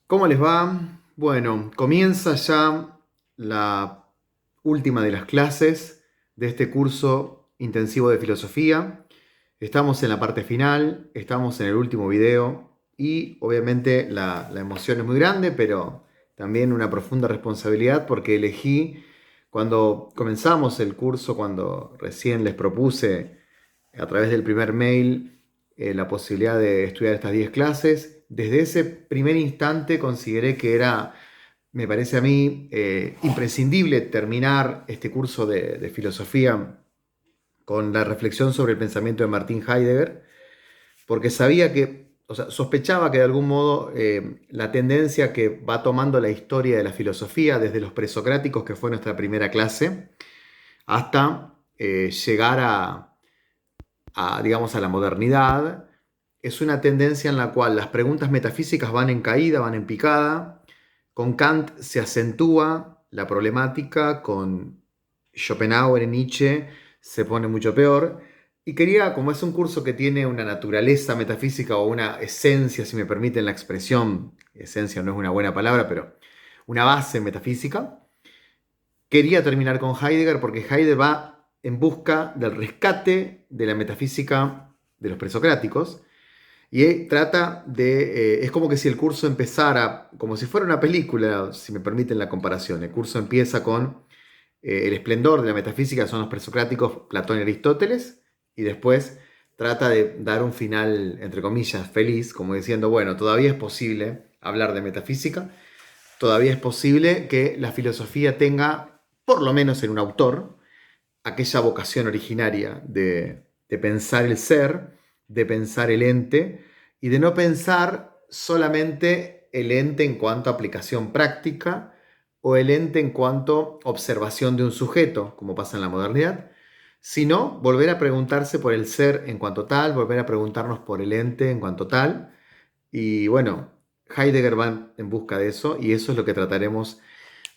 ¿Cómo les va? Bueno, comienza ya la última de las clases de este curso intensivo de filosofía. Estamos en la parte final, estamos en el último video y obviamente la emoción es muy grande, pero también una profunda responsabilidad porque elegí, cuando comenzamos el curso, cuando recién les propuse a través del primer mail la posibilidad de estudiar estas 10 clases. Desde ese primer instante consideré que era, me parece a mí, imprescindible terminar este curso de filosofía con la reflexión sobre el pensamiento de Martin Heidegger, porque sabía que, o sea, sospechaba que de algún modo la tendencia que va tomando la historia de la filosofía, desde los presocráticos, que fue nuestra primera clase, hasta llegar digamos, a la modernidad, es una tendencia en la cual las preguntas metafísicas van en caída, van en picada. Con Kant se acentúa la problemática, con Schopenhauer y Nietzsche se pone mucho peor. Y quería, como es un curso que tiene una naturaleza metafísica o una esencia, si me permiten la expresión, esencia no es una buena palabra, pero una base metafísica, quería terminar con Heidegger porque Heidegger va en busca del rescate de la metafísica de los presocráticos y trata de, es como que si el curso empezara, como si fuera una película, si me permiten la comparación. El curso empieza con el esplendor de la metafísica, son los presocráticos, Platón y Aristóteles, y después trata de dar un final, entre comillas, feliz, como diciendo, bueno, todavía es posible hablar de metafísica, todavía es posible que la filosofía tenga, por lo menos en un autor, aquella vocación originaria de pensar el ser, de pensar el ente y de no pensar solamente el ente en cuanto a aplicación práctica o el ente en cuanto a observación de un sujeto, como pasa en la modernidad, sino volver a preguntarse por el ser en cuanto tal, volver a preguntarnos por el ente en cuanto tal. Y bueno, Heidegger va en busca de eso y eso es lo que trataremos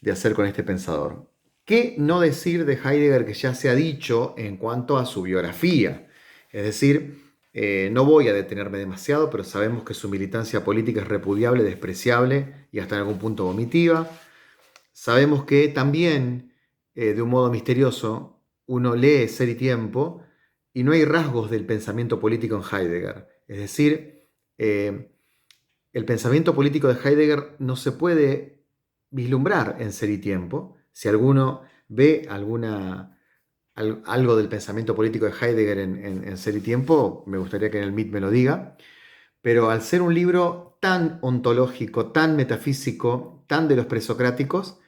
de hacer con este pensador. ¿Qué no decir de Heidegger que ya se ha dicho en cuanto a su biografía? Es decir, no voy a detenerme demasiado, pero sabemos que su militancia política es repudiable, despreciable y hasta en algún punto vomitiva. Sabemos que también, de un modo misterioso, uno lee Ser y Tiempo y no hay rasgos del pensamiento político en Heidegger. Es decir, el pensamiento político de Heidegger no se puede vislumbrar en Ser y Tiempo. Si alguno ve algo del pensamiento político de Heidegger en Ser y Tiempo, me gustaría que en el Meet me lo diga. Pero al ser un libro tan ontológico, tan metafísico, tan de los presocráticos,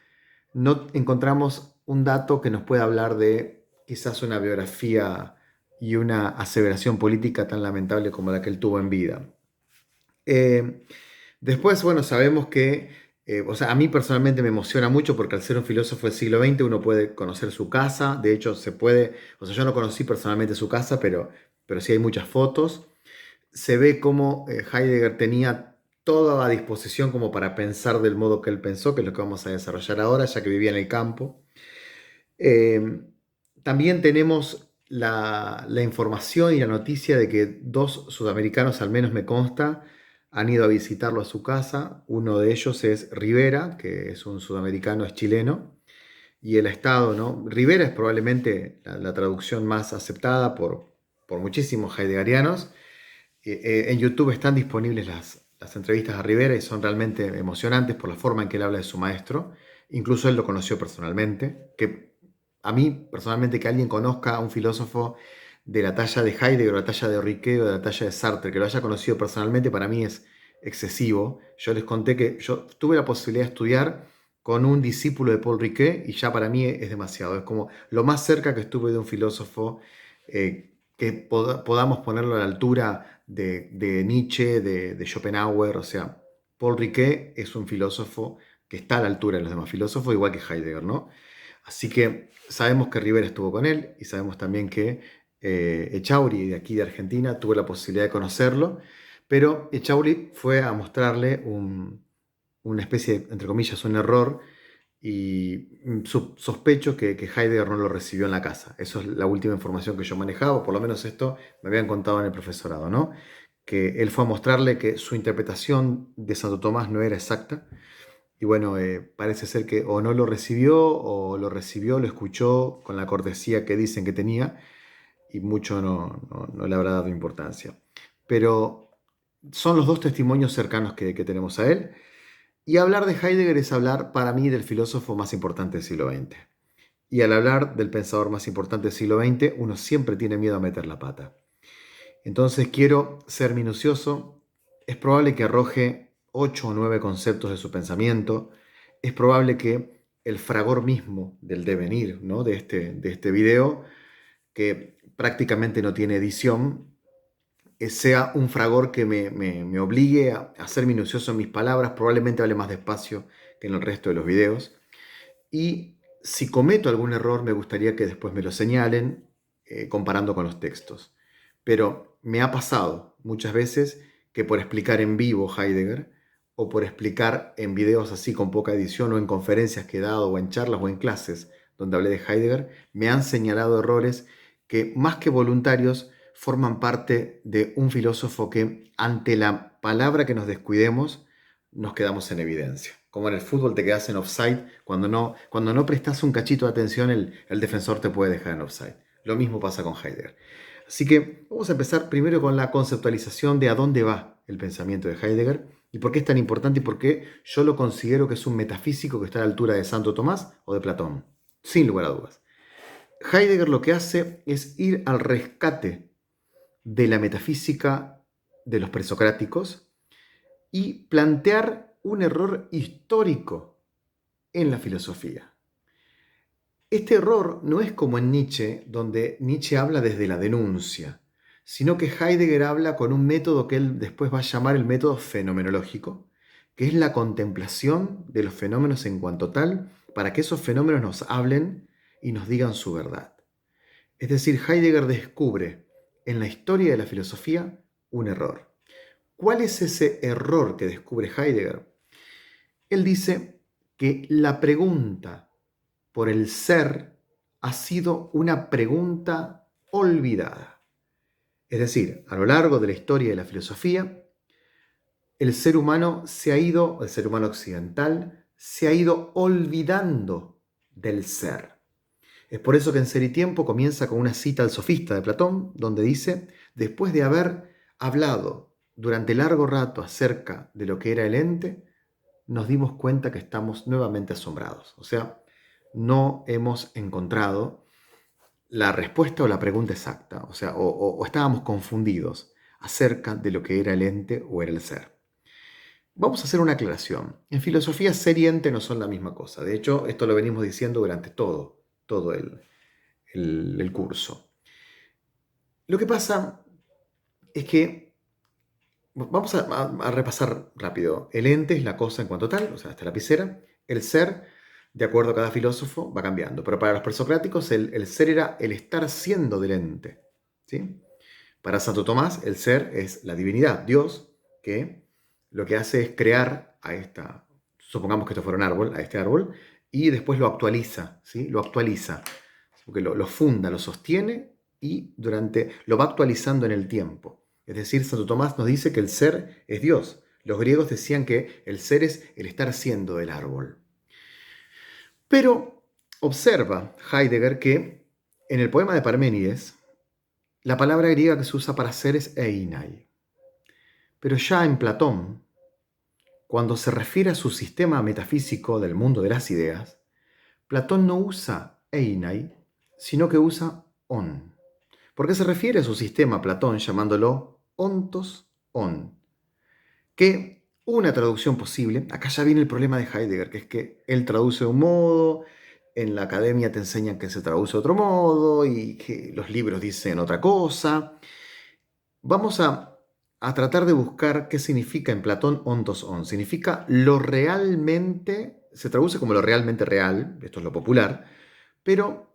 no encontramos un dato que nos pueda hablar de quizás una biografía y una aseveración política tan lamentable como la que él tuvo en vida. Eh, Después, bueno, sabemos que, o sea, a mí personalmente me emociona mucho porque al ser un filósofo del siglo XX uno puede conocer su casa, de hecho se puede, o sea, yo no conocí personalmente su casa, pero sí hay muchas fotos. Se ve cómo Heidegger tenía toda a disposición como para pensar del modo que él pensó, que es lo que vamos a desarrollar ahora, ya que vivía en el campo. Eh, También tenemos la información y la noticia de que dos sudamericanos, al menos me consta, han ido a visitarlo a su casa. Uno de ellos es Rivera, que es un sudamericano, es chileno, y el Estado, ¿no? Rivera es probablemente la traducción más aceptada por muchísimos heideggerianos. En YouTube están disponibles las entrevistas a Rivera y son realmente emocionantes por la forma en que él habla de su maestro. Incluso él lo conoció personalmente, que a mí personalmente que alguien conozca a un filósofo de la talla de Heidegger, o la talla de Riquet o de la talla de Sartre, que lo haya conocido personalmente, para mí es excesivo. Yo les conté que yo tuve la posibilidad de estudiar con un discípulo de Paul Riquet y ya para mí es demasiado. Es como lo más cerca que estuve de un filósofo que podamos ponerlo a la altura de Nietzsche, de Schopenhauer. O sea, Paul Riquet es un filósofo que está a la altura de los demás filósofos, igual que Heidegger, ¿no? Así que sabemos que Rivera estuvo con él y sabemos también que Echauri, de aquí de Argentina, tuvo la posibilidad de conocerlo, pero Echauri fue a mostrarle una especie de, entre comillas, un error y sospecho que Heidegger no lo recibió en la casa. Eso es la última información que yo manejaba, o por lo menos esto me habían contado en el profesorado, ¿no? que él fue a mostrarle que su interpretación de Santo Tomás no era exacta. Y bueno, parece ser que o no lo recibió, o lo recibió, lo escuchó con la cortesía que dicen que tenía, y mucho no le habrá dado importancia. Pero son los dos testimonios cercanos que tenemos a él. Y hablar de Heidegger es hablar para mí del filósofo más importante del siglo XX. Y al hablar del pensador más importante del siglo XX, uno siempre tiene miedo a meter la pata. Entonces quiero ser minucioso. Es probable que arroje 8 o 9 conceptos de su pensamiento. Es probable que el fragor mismo del devenir, ¿no?, de este video, que prácticamente no tiene edición, sea un fragor que me obligue a ser minucioso en mis palabras. Probablemente hable más despacio que en el resto de los videos. Y si cometo algún error, me gustaría que después me lo señalen, comparando con los textos. Pero me ha pasado muchas veces que por explicar en vivo Heidegger, o por explicar en videos así con poca edición, o en conferencias que he dado, o en charlas, o en clases donde hablé de Heidegger, me han señalado errores que, más que voluntarios, forman parte de un filósofo que, ante la palabra que nos descuidemos, nos quedamos en evidencia. Como en el fútbol te quedas en offside, cuando no prestas un cachito de atención, el defensor te puede dejar en offside. Lo mismo pasa con Heidegger. Así que vamos a empezar primero con la conceptualización de a dónde va el pensamiento de Heidegger y por qué es tan importante, y por qué yo lo considero que es un metafísico que está a la altura de Santo Tomás o de Platón, sin lugar a dudas. Heidegger lo que hace es ir al rescate de la metafísica de los presocráticos y plantear un error histórico en la filosofía. Este error no es como en Nietzsche, donde Nietzsche habla desde la denuncia, sino que Heidegger habla con un método que él después va a llamar el método fenomenológico, que es la contemplación de los fenómenos en cuanto tal, para que esos fenómenos nos hablen y nos digan su verdad. Es decir, Heidegger descubre en la historia de la filosofía un error. ¿Cuál es ese error que descubre Heidegger? Él dice que la pregunta por el ser ha sido una pregunta olvidada. Es decir, a lo largo de la historia de la filosofía, el ser humano el ser humano occidental, se ha ido olvidando del ser. Es por eso que en Ser y Tiempo comienza con una cita al sofista de Platón, donde dice: después de haber hablado durante largo rato acerca de lo que era el ente, nos dimos cuenta que estamos nuevamente asombrados. O sea, no hemos encontrado la respuesta o la pregunta exacta. O sea, o estábamos confundidos acerca de lo que era el ente o era el ser. Vamos a hacer una aclaración. En filosofía, ser y ente no son la misma cosa. De hecho, esto lo venimos diciendo durante todo el curso. Lo que pasa es que vamos a repasar rápido. El ente es la cosa en cuanto tal, o sea, esta lapicera. El ser, de acuerdo a cada filósofo, va cambiando. Pero para los presocráticos, el ser era el estar siendo del ente, ¿sí? Para Santo Tomás, el ser es la divinidad, Dios, que lo que hace es crear supongamos que esto fuera un árbol, a este árbol, y después lo actualiza, ¿sí? Lo actualiza, porque lo funda, lo sostiene, y lo va actualizando en el tiempo. Es decir, Santo Tomás nos dice que el ser es Dios. Los griegos decían que el ser es el estar siendo del árbol. Pero observa Heidegger que en el poema de Parménides, la palabra griega que se usa para ser es einai. Pero ya en Platón, cuando se refiere a su sistema metafísico del mundo de las ideas, Platón no usa einai, sino que usa on. Porque se refiere a su sistema Platón llamándolo ontos on. Que una traducción posible, acá ya viene el problema de Heidegger, que es que él traduce de un modo, en la academia te enseñan que se traduce de otro modo y que los libros dicen otra cosa. Vamos a tratar de buscar qué significa en Platón ontos on. Significa lo realmente, se traduce como lo realmente real, esto es lo popular, pero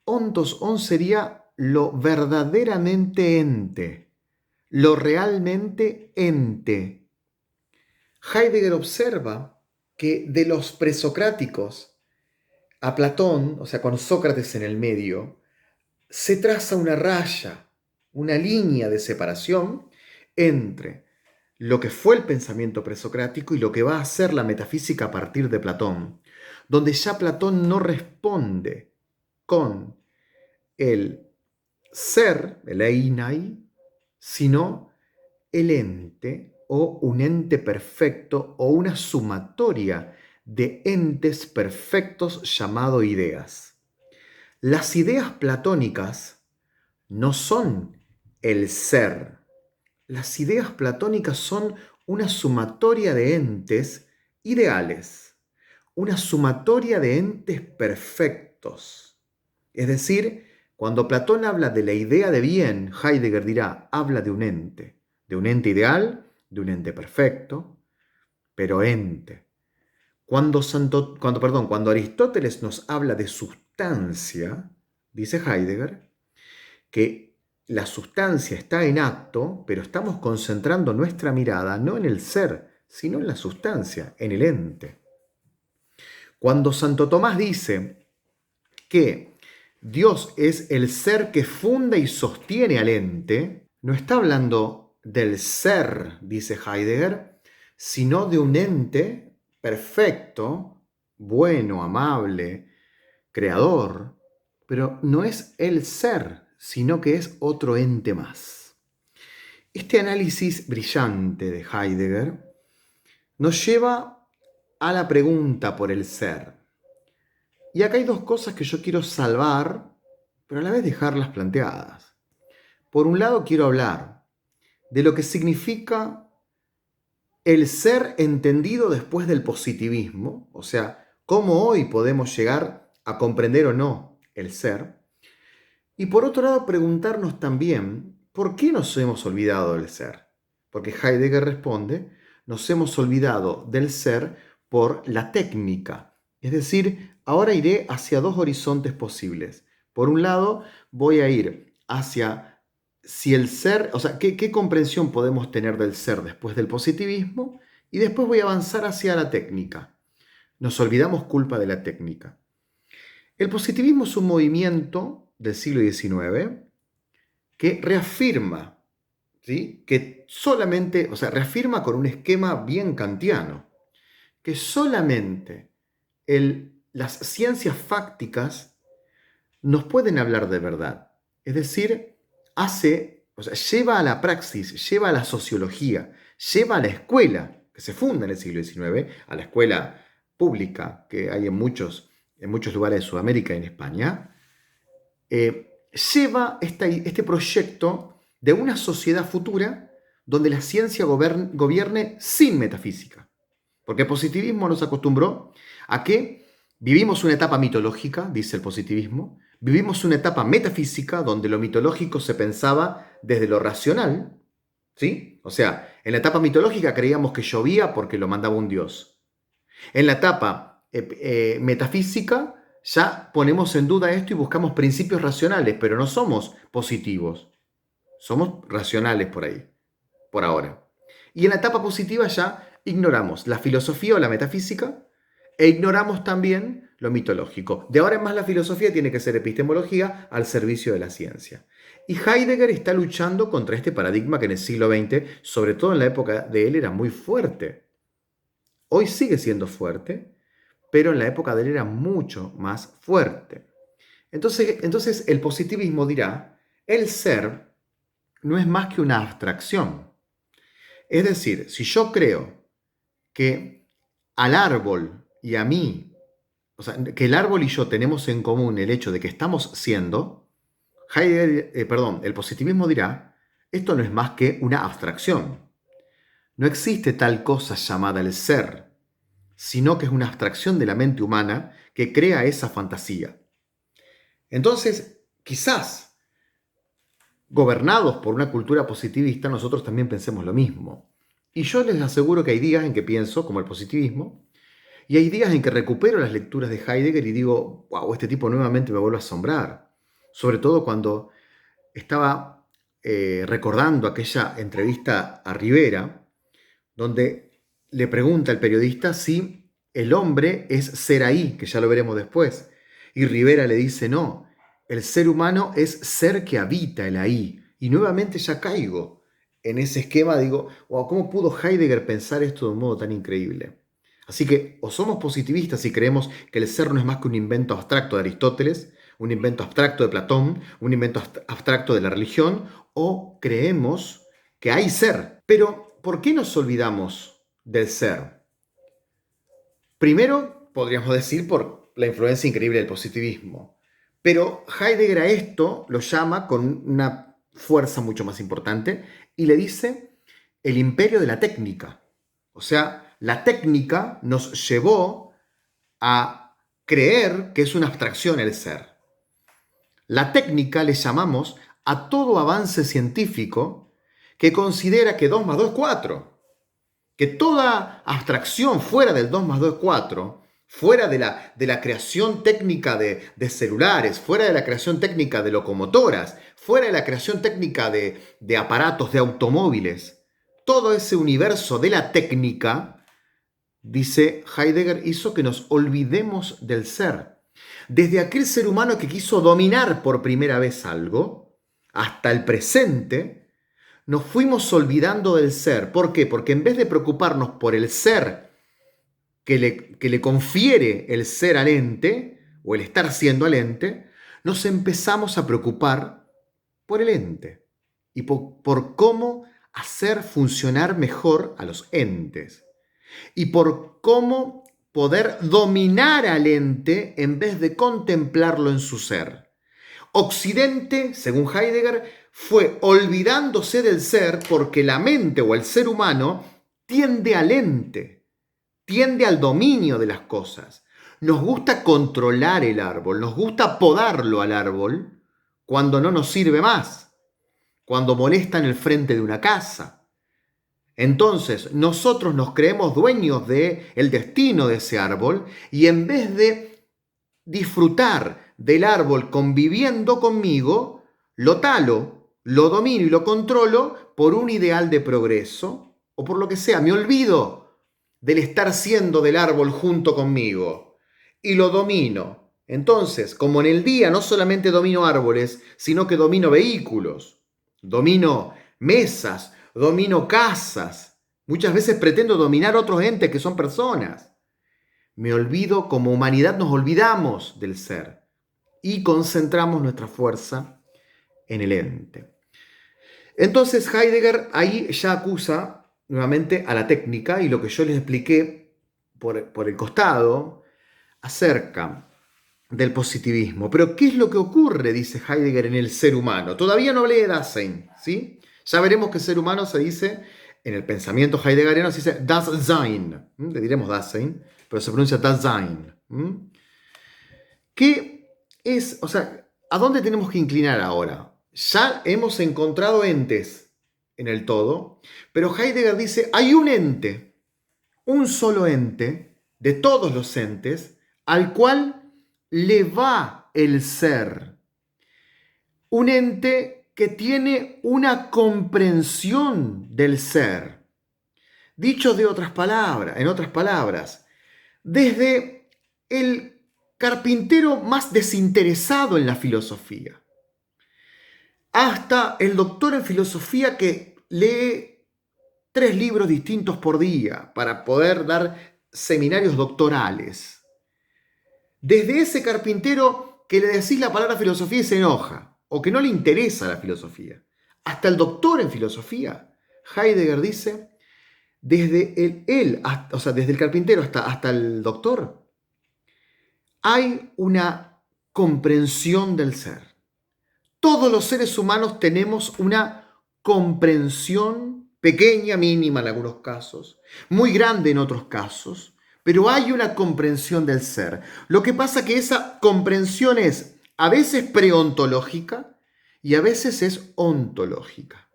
ontos on sería lo verdaderamente ente, lo realmente ente. Heidegger observa que de los presocráticos a Platón, o sea, con Sócrates en el medio, se traza una raya, una línea de separación entre lo que fue el pensamiento presocrático y lo que va a ser la metafísica a partir de Platón, donde ya Platón no responde con el ser, el einai, sino el ente o un ente perfecto o una sumatoria de entes perfectos llamado ideas. Las ideas platónicas no son el ser. Las ideas platónicas son una sumatoria de entes ideales, una sumatoria de entes perfectos. Es decir, cuando Platón habla de la idea de bien, Heidegger dirá, habla de un ente ideal, de un ente perfecto, pero ente. Cuando Aristóteles nos habla de sustancia, dice Heidegger, que la sustancia está en acto, pero estamos concentrando nuestra mirada no en el ser, sino en la sustancia, en el ente. Cuando Santo Tomás dice que Dios es el ser que funda y sostiene al ente, no está hablando del ser, dice Heidegger, sino de un ente perfecto, bueno, amable, creador, pero no es el ser, sino que es otro ente más. Este análisis brillante de Heidegger nos lleva a la pregunta por el ser. Y acá hay dos cosas que yo quiero salvar, pero a la vez dejarlas planteadas. Por un lado, quiero hablar de lo que significa el ser entendido después del positivismo, o sea, cómo hoy podemos llegar a comprender o no el ser. Y por otro lado, preguntarnos también, ¿por qué nos hemos olvidado del ser? Porque Heidegger responde, nos hemos olvidado del ser por la técnica. Es decir, ahora iré hacia dos horizontes posibles. Por un lado, voy a ir hacia si el ser, o sea, qué comprensión podemos tener del ser después del positivismo, y después voy a avanzar hacia la técnica. Nos olvidamos culpa de la técnica. El positivismo es un movimiento del siglo XIX que reafirma, ¿sí? Que solamente, o sea, reafirma con un esquema bien kantiano, que solamente las ciencias fácticas nos pueden hablar de verdad. Es decir, lleva a la praxis, lleva a la sociología, lleva a la escuela, que se funda en el siglo XIX, a la escuela pública que hay en muchos lugares de Sudamérica y en España, lleva este proyecto de una sociedad futura donde la ciencia gobierne sin metafísica. Porque el positivismo nos acostumbró a que vivimos una etapa mitológica, dice el positivismo, vivimos una etapa metafísica donde lo mitológico se pensaba desde lo racional, ¿sí? O sea, en la etapa mitológica creíamos que llovía porque lo mandaba un dios. En la etapa metafísica ya ponemos en duda esto y buscamos principios racionales, pero no somos positivos. Somos racionales por ahí, por ahora. Y en la etapa positiva ya ignoramos la filosofía o la metafísica e ignoramos también lo mitológico. De ahora en más la filosofía tiene que ser epistemología al servicio de la ciencia. Y Heidegger está luchando contra este paradigma que en el siglo XX, sobre todo en la época de él, era muy fuerte. Hoy sigue siendo fuerte, pero en la época de él era mucho más fuerte. Entonces el positivismo dirá, el ser no es más que una abstracción. Es decir, si yo creo que al árbol y a mí, o sea, que el árbol y yo tenemos en común el hecho de que estamos siendo, el positivismo dirá, esto no es más que una abstracción. No existe tal cosa llamada el ser, sino que es una abstracción de la mente humana que crea esa fantasía. Entonces, quizás, gobernados por una cultura positivista, nosotros también pensemos lo mismo. Y yo les aseguro que hay días en que pienso como el positivismo, y hay días en que recupero las lecturas de Heidegger y digo, wow, este tipo nuevamente me vuelve a asombrar. Sobre todo cuando estaba recordando aquella entrevista a Rivera, donde le pregunta el periodista si el hombre es ser ahí, que ya lo veremos después. Y Rivera le dice, no, el ser humano es ser que habita el ahí. Y nuevamente ya caigo en ese esquema, digo, wow, ¿cómo pudo Heidegger pensar esto de un modo tan increíble? Así que o somos positivistas y creemos que el ser no es más que un invento abstracto de Aristóteles, un invento abstracto de Platón, un invento abstracto de la religión, o creemos que hay ser. Pero, ¿por qué nos olvidamos del ser? Primero, podríamos decir por la influencia increíble del positivismo. Pero Heidegger a esto lo llama con una fuerza mucho más importante y le dice el imperio de la técnica. O sea, la técnica nos llevó a creer que es una abstracción el ser. La técnica le llamamos a todo avance científico que considera que 2 más 2 es 4. Que toda abstracción fuera del 2 más 2 es 4, fuera de la creación técnica de celulares, fuera de la creación técnica de locomotoras, fuera de la creación técnica de aparatos, de automóviles, todo ese universo de la técnica, dice Heidegger, hizo que nos olvidemos del ser. Desde aquel ser humano que quiso dominar por primera vez algo, hasta el presente, nos fuimos olvidando del ser. ¿Por qué? Porque en vez de preocuparnos por el ser que le confiere el ser al ente, o el estar siendo al ente, nos empezamos a preocupar por el ente y por cómo hacer funcionar mejor a los entes y por cómo poder dominar al ente en vez de contemplarlo en su ser. Occidente, según Heidegger, fue olvidándose del ser porque la mente o el ser humano tiende al ente, tiende al dominio de las cosas. Nos gusta controlar el árbol, nos gusta podarlo al árbol cuando no nos sirve más, cuando molesta en el frente de una casa. Entonces, nosotros nos creemos dueños del destino de ese árbol y en vez de disfrutar del árbol conviviendo conmigo, lo talo, lo domino y lo controlo por un ideal de progreso o por lo que sea. Me olvido del estar siendo del árbol junto conmigo y lo domino. Entonces, como en el día no solamente domino árboles, sino que domino vehículos, domino mesas, domino casas. Muchas veces pretendo dominar otros entes que son personas. Me olvido, como humanidad nos olvidamos del ser y concentramos nuestra fuerza en el ente. Entonces Heidegger ahí ya acusa nuevamente a la técnica y lo que yo les expliqué por el costado acerca del positivismo. Pero ¿qué es lo que ocurre, dice Heidegger, en el ser humano? Todavía no hablé de Dasein, ¿sí? Ya veremos que el ser humano se dice, en el pensamiento heideggeriano se dice Das-Sein, le diremos Dasein, pero se pronuncia Dasein. ¿Qué es, o sea, a dónde tenemos que inclinar ahora? Ya hemos encontrado entes en el todo, pero Heidegger dice, hay un ente, un solo ente, de todos los entes, al cual le va el ser. Un ente que tiene una comprensión del ser. Dicho en otras palabras, desde el carpintero más desinteresado en la filosofía, hasta el doctor en filosofía que lee 3 libros distintos por día para poder dar seminarios doctorales. Desde ese carpintero que le decís la palabra filosofía y se enoja, o que no le interesa la filosofía, hasta el doctor en filosofía, Heidegger dice, desde desde el carpintero hasta el doctor, hay una comprensión del ser. Todos los seres humanos tenemos una comprensión pequeña, mínima en algunos casos, muy grande en otros casos, pero hay una comprensión del ser. Lo que pasa es que esa comprensión es a veces preontológica y a veces es ontológica.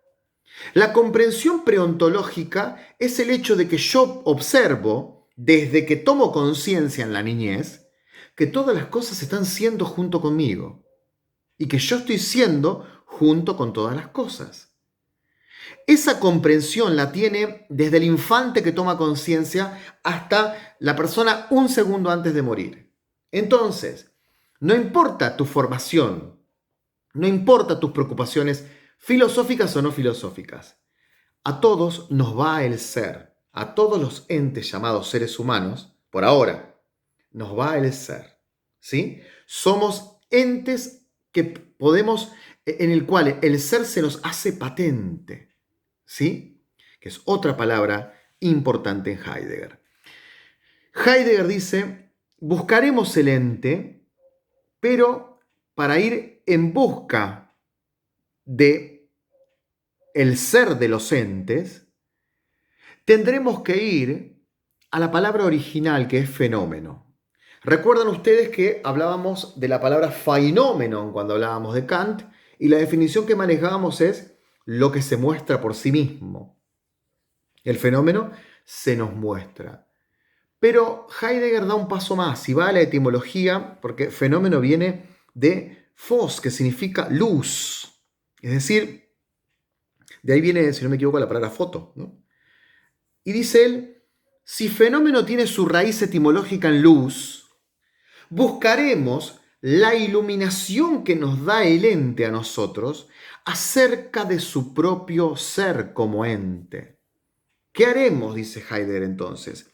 La comprensión preontológica es el hecho de que yo observo, desde que tomo conciencia en la niñez, que todas las cosas están siendo junto conmigo y que yo estoy siendo junto con todas las cosas. Esa comprensión la tiene desde el infante que toma conciencia hasta la persona un segundo antes de morir. Entonces, no importa tu formación, no importa tus preocupaciones filosóficas o no filosóficas. a todos nos va el ser, a todos los entes llamados seres humanos, por ahora, nos va el ser, ¿sí? Somos entes que podemos, en el cual el ser se nos hace patente, ¿sí? Que es otra palabra importante en Heidegger. Heidegger dice, buscaremos el ente, pero para ir en busca de el ser de los entes, tendremos que ir a la palabra original que es fenómeno. Recuerdan ustedes que hablábamos de la palabra phenomenon cuando hablábamos de Kant y la definición que manejábamos es lo que se muestra por sí mismo. El fenómeno se nos muestra. Pero Heidegger da un paso más y va a la etimología porque fenómeno viene de phos, que significa luz. Es decir, de ahí viene, si no me equivoco, la palabra foto, ¿no? Y dice él, si fenómeno tiene su raíz etimológica en luz, buscaremos la iluminación que nos da el ente a nosotros acerca de su propio ser como ente. ¿Qué haremos? Dice Heidegger entonces.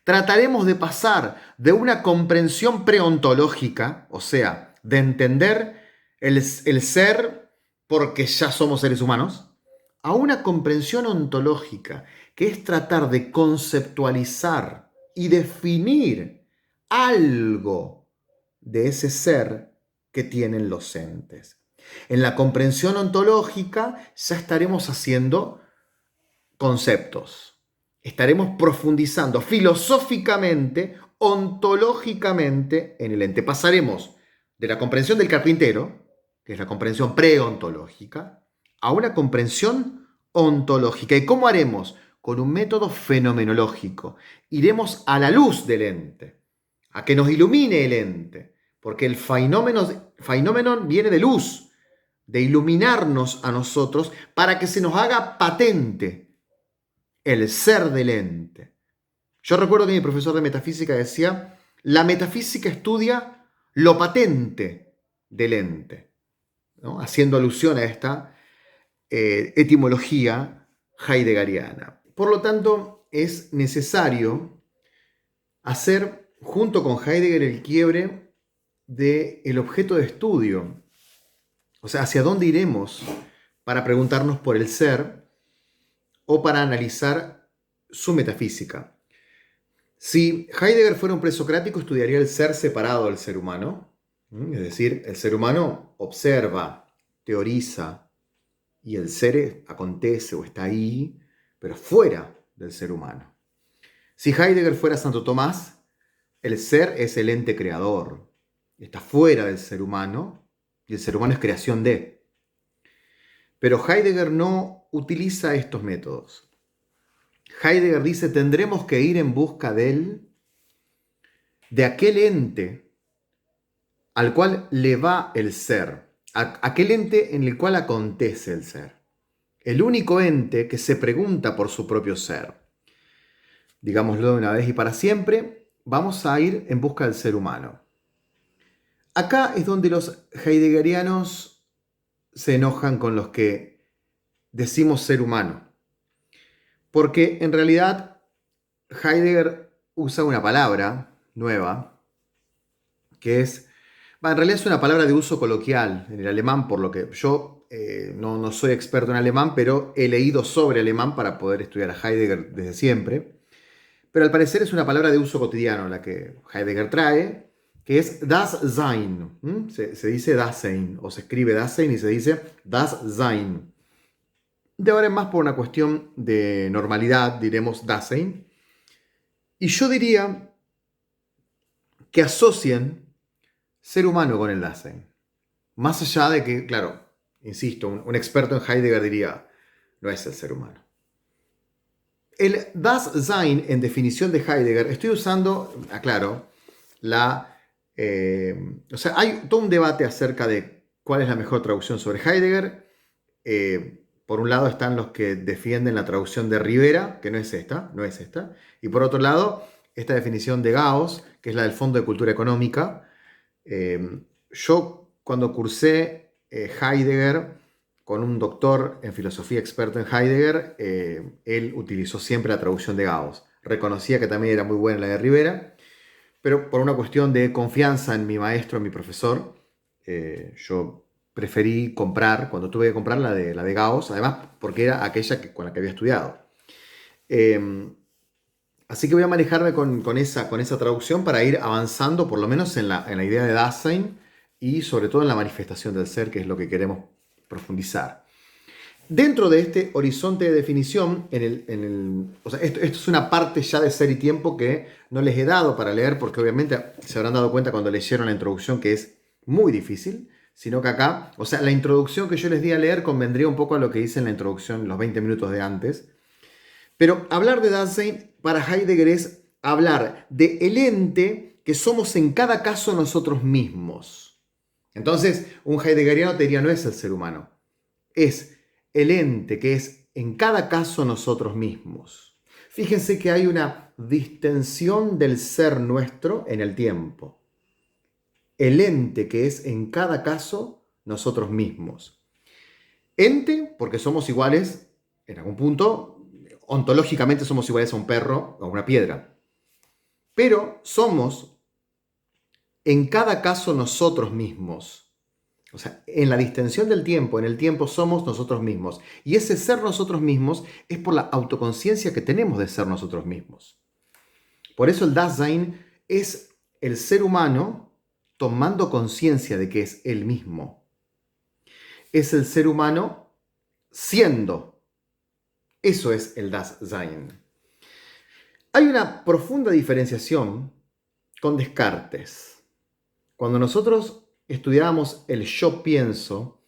Trataremos de pasar de una comprensión preontológica, o sea, de entender el ser porque ya somos seres humanos, a una comprensión ontológica, que es tratar de conceptualizar y definir algo de ese ser que tienen los entes. En la comprensión ontológica ya estaremos haciendo conceptos. Estaremos profundizando filosóficamente, ontológicamente en el ente. Pasaremos de la comprensión del carpintero, que es la comprensión preontológica, a una comprensión ontológica. ¿Y cómo haremos? Con un método fenomenológico. Iremos a la luz del ente, a que nos ilumine el ente, porque el phenomenon viene de luz, de iluminarnos a nosotros para que se nos haga patente el ser del ente. Yo recuerdo que mi profesor de metafísica decía, la metafísica estudia lo patente del ente, ¿no? Haciendo alusión a esta etimología heideggeriana. Por lo tanto, es necesario hacer junto con Heidegger el quiebre del objeto de estudio, o sea, hacia dónde iremos para preguntarnos por el ser o para analizar su metafísica. Si Heidegger fuera un presocrático, estudiaría el ser separado del ser humano, es decir, el ser humano observa, teoriza, y el ser acontece o está ahí, pero fuera del ser humano. Si Heidegger fuera Santo Tomás, el ser es el ente creador, está fuera del ser humano, y el ser humano es creación de. Pero Heidegger no utiliza estos métodos. Heidegger dice, tendremos que ir en busca de aquel ente al cual le va el ser, aquel ente en el cual acontece el ser. El único ente que se pregunta por su propio ser. Digámoslo de una vez y para siempre, vamos a ir en busca del ser humano. Acá es donde los heideggerianos se enojan con los que decimos ser humano. Porque en realidad Heidegger usa una palabra nueva que es, en realidad es una palabra de uso coloquial en el alemán, por lo que yo no soy experto en alemán, pero he leído sobre alemán para poder estudiar a Heidegger desde siempre. Pero al parecer es una palabra de uso cotidiano la que Heidegger trae, que es das Sein. Se dice Dasein, o se escribe Dasein y se dice das Sein. De ahora en más, por una cuestión de normalidad, diremos Dasein. Y yo diría que asocien ser humano con el Dasein. Más allá de que, claro, insisto, un experto en Heidegger diría, no es el ser humano. El Dasein, en definición de Heidegger, estoy usando, aclaro, o sea, hay todo un debate acerca de cuál es la mejor traducción sobre Heidegger. Por un lado están los que defienden la traducción de Rivera, que no es esta. Y por otro lado, esta definición de Gauss, que es la del Fondo de Cultura Económica. Yo cuando cursé Heidegger, con un doctor en filosofía experto en Heidegger, él utilizó siempre la traducción de Gauss. Reconocía que también era muy buena la de Rivera, pero por una cuestión de confianza en mi maestro, en mi profesor, yo preferí comprar, cuando tuve que comprar la de Gauss, además porque era aquella con la que había estudiado. Así que voy a manejarme con esa traducción para ir avanzando, por lo menos en la idea de Dasein y sobre todo en la manifestación del ser, que es lo que queremos profundizar. Dentro de este horizonte de definición, o sea, esto es una parte ya de Ser y Tiempo que no les he dado para leer, porque obviamente se habrán dado cuenta cuando leyeron la introducción que es muy difícil, sino que acá, o sea, la introducción que yo les di a leer convendría un poco a lo que hice en la introducción los 20 minutos de antes. Pero hablar de Dasein para Heidegger es hablar de el ente que somos en cada caso nosotros mismos. Entonces, un heideggeriano te diría, no es el ser humano, es el ente que es en cada caso nosotros mismos. Fíjense que hay una distensión del ser nuestro en el tiempo. El ente que es en cada caso nosotros mismos. Ente, porque somos iguales en algún punto, ontológicamente somos iguales a un perro o a una piedra. Pero somos en cada caso nosotros mismos. O sea, en la distensión del tiempo, en el tiempo somos nosotros mismos. Y ese ser nosotros mismos es por la autoconciencia que tenemos de ser nosotros mismos. Por eso el Dasein es el ser humano tomando conciencia de que es él mismo. Es el ser humano siendo. Eso es el Dasein. Hay una profunda diferenciación con Descartes. Cuando nosotros estudiábamos el yo pienso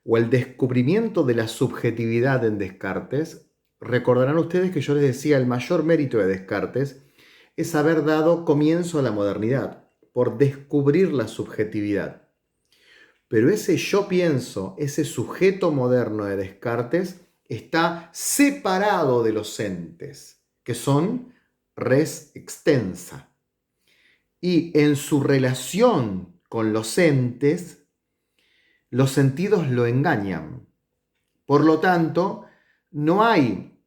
o el descubrimiento de la subjetividad en Descartes, recordarán ustedes que yo les decía el mayor mérito de Descartes es haber dado comienzo a la modernidad por descubrir la subjetividad. Pero ese yo pienso, ese sujeto moderno de Descartes, está separado de los entes, que son res extensa. Y en su relación con los entes, los sentidos lo engañan. Por lo tanto, no hay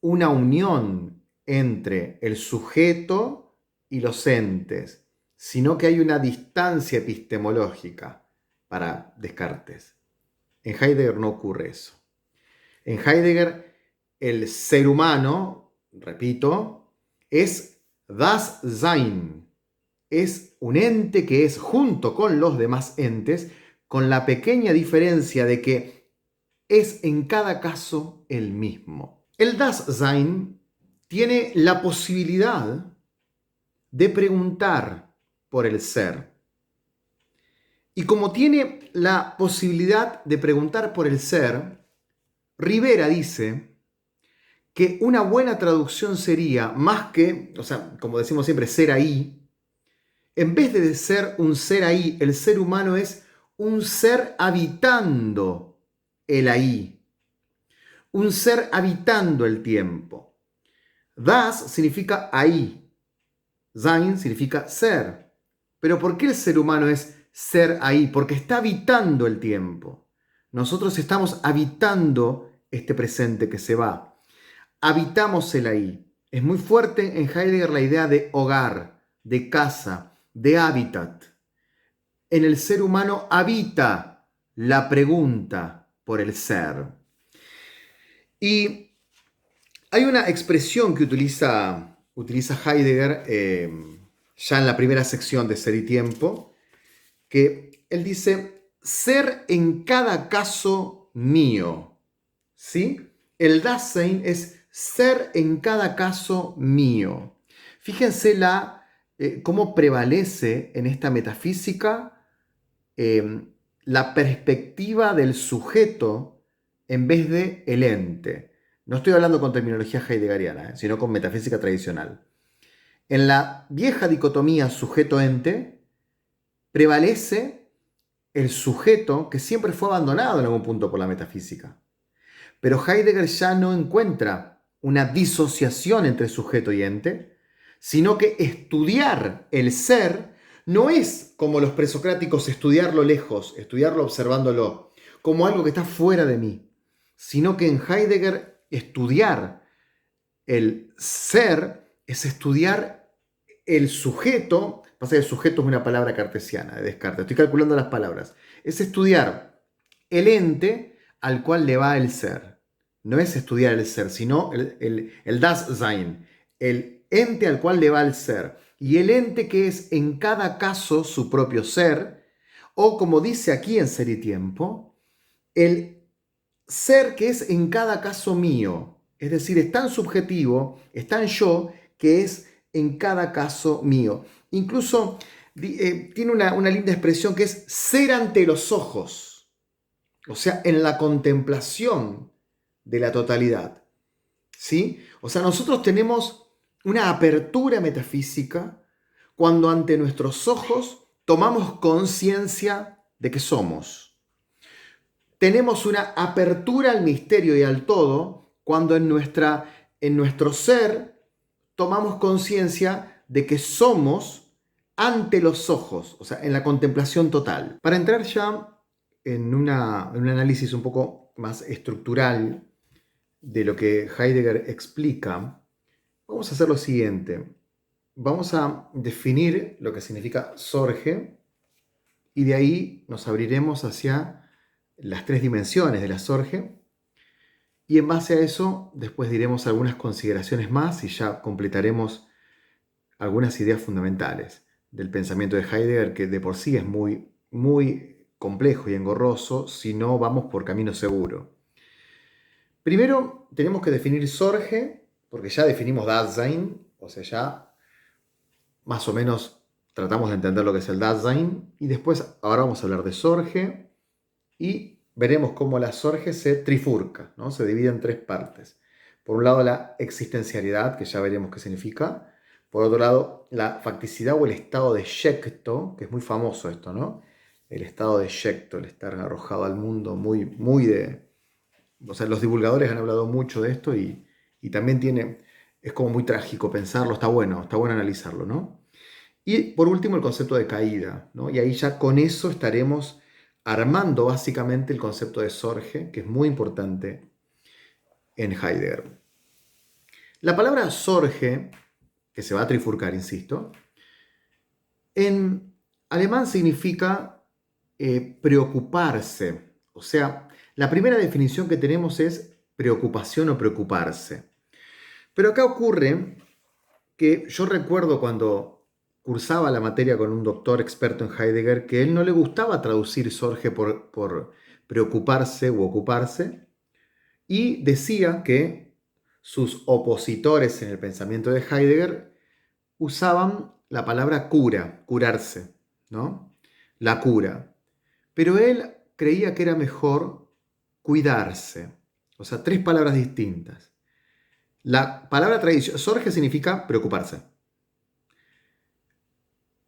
una unión entre el sujeto y los entes, sino que hay una distancia epistemológica para Descartes. En Heidegger no ocurre eso. En Heidegger, el ser humano, repito, es das Sein. Es un ente que es junto con los demás entes, con la pequeña diferencia de que es en cada caso el mismo. El Dasein tiene la posibilidad de preguntar por el ser. Y como tiene la posibilidad de preguntar por el ser, Rivera dice que una buena traducción sería, más que, o sea, como decimos siempre, ser ahí, en vez de ser un ser ahí, el ser humano es un ser habitando el ahí, un ser habitando el tiempo. Das significa ahí, Sein significa ser. Pero ¿por qué el ser humano es ser ahí? Porque está habitando el tiempo. Nosotros estamos habitando este presente que se va. Habitamos el ahí. Es muy fuerte en Heidegger la idea de hogar, de casa, de hábitat. En el ser humano habita la pregunta por el ser. Y hay una expresión que utiliza Heidegger ya en la primera sección de Ser y Tiempo, que él dice, ser en cada caso mío. ¿Sí? El Dasein es ser en cada caso mío. Fíjense cómo prevalece en esta metafísica la perspectiva del sujeto en vez de el ente. No estoy hablando con terminología heideggeriana, sino con metafísica tradicional. En la vieja dicotomía sujeto-ente prevalece el sujeto que siempre fue abandonado en algún punto por la metafísica. Pero Heidegger ya no encuentra una disociación entre sujeto y ente, sino que estudiar el ser no es como los presocráticos estudiarlo lejos, estudiarlo observándolo. como algo que está fuera de mí, sino que en Heidegger estudiar el ser es estudiar el sujeto. Pasa que el sujeto es una palabra cartesiana de Descartes, estoy calculando las palabras. Es estudiar el ente al cual le va el ser. No es estudiar el ser, sino el Dasein, el ente al cual le va el ser. Y el ente que es en cada caso su propio ser, o como dice aquí en Ser y Tiempo, el ser que es en cada caso mío. Es decir, es tan subjetivo, es tan yo, que es en cada caso mío. Incluso tiene una linda expresión que es ser ante los ojos, o sea, en la contemplación de la totalidad. ¿Sí? O sea, nosotros tenemos una apertura metafísica cuando ante nuestros ojos tomamos conciencia de que somos. Tenemos una apertura al misterio y al todo cuando en nuestro ser tomamos conciencia de que somos ante los ojos, o sea, en la contemplación total. Para entrar ya en un análisis un poco más estructural de lo que Heidegger explica, vamos a hacer lo siguiente. Vamos a definir lo que significa Sorge y de ahí nos abriremos hacia las tres dimensiones de la Sorge y en base a eso después diremos algunas consideraciones más y ya completaremos algunas ideas fundamentales del pensamiento de Heidegger, que de por sí es muy, muy complejo y engorroso si no vamos por camino seguro. Primero tenemos que definir Sorge, porque ya definimos Dasein, o sea, ya más o menos tratamos de entender lo que es el Dasein, y después ahora vamos a hablar de Sorge, y veremos cómo la Sorge se trifurca, ¿no? Se divide en tres partes. Por un lado la existencialidad, que ya veremos qué significa. Por otro lado, la facticidad o el estado de yecto, que es muy famoso esto, ¿no? El estado de yecto, el estar arrojado al mundo, muy, muy de... O sea, los divulgadores han hablado mucho de esto y también es como muy trágico pensarlo, está bueno analizarlo, ¿no? Y por último el concepto de caída, ¿no? Y ahí ya con eso estaremos armando básicamente el concepto de Sorge, que es muy importante en Heidegger. La palabra Sorge, que se va a trifurcar, insisto, en alemán significa preocuparse. O sea, la primera definición que tenemos es preocupación o preocuparse. Pero acá ocurre que yo recuerdo cuando cursaba la materia con un doctor experto en Heidegger que a él no le gustaba traducir Sorge por preocuparse u ocuparse y decía que sus opositores en el pensamiento de Heidegger usaban la palabra cura, curarse, ¿no? La cura. Pero él creía que era mejor cuidarse. O sea, tres palabras distintas. La palabra tradicional, Sorge significa preocuparse.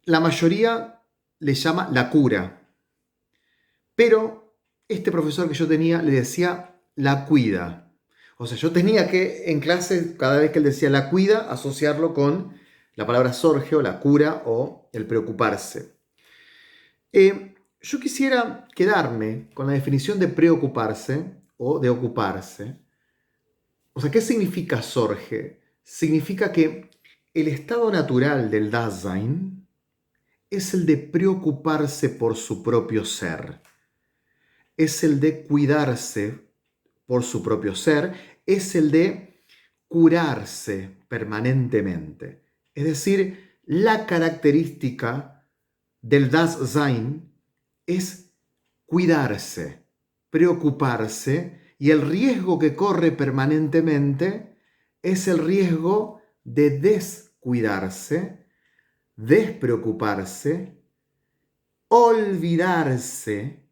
La mayoría le llama la cura. Pero este profesor que yo tenía le decía la cuida. O sea, yo tenía que en clase, cada vez que él decía la cuida, asociarlo con la palabra sorge o la cura o el preocuparse. Yo quisiera quedarme con la definición de preocuparse o de ocuparse. O sea, ¿qué significa sorge? Significa que el estado natural del Dasein es el de preocuparse por su propio ser. Es el de cuidarse por su propio ser. Es el de curarse permanentemente. Es decir, la característica del Dasein es cuidarse, preocuparse, y el riesgo que corre permanentemente es el riesgo de descuidarse, despreocuparse, olvidarse.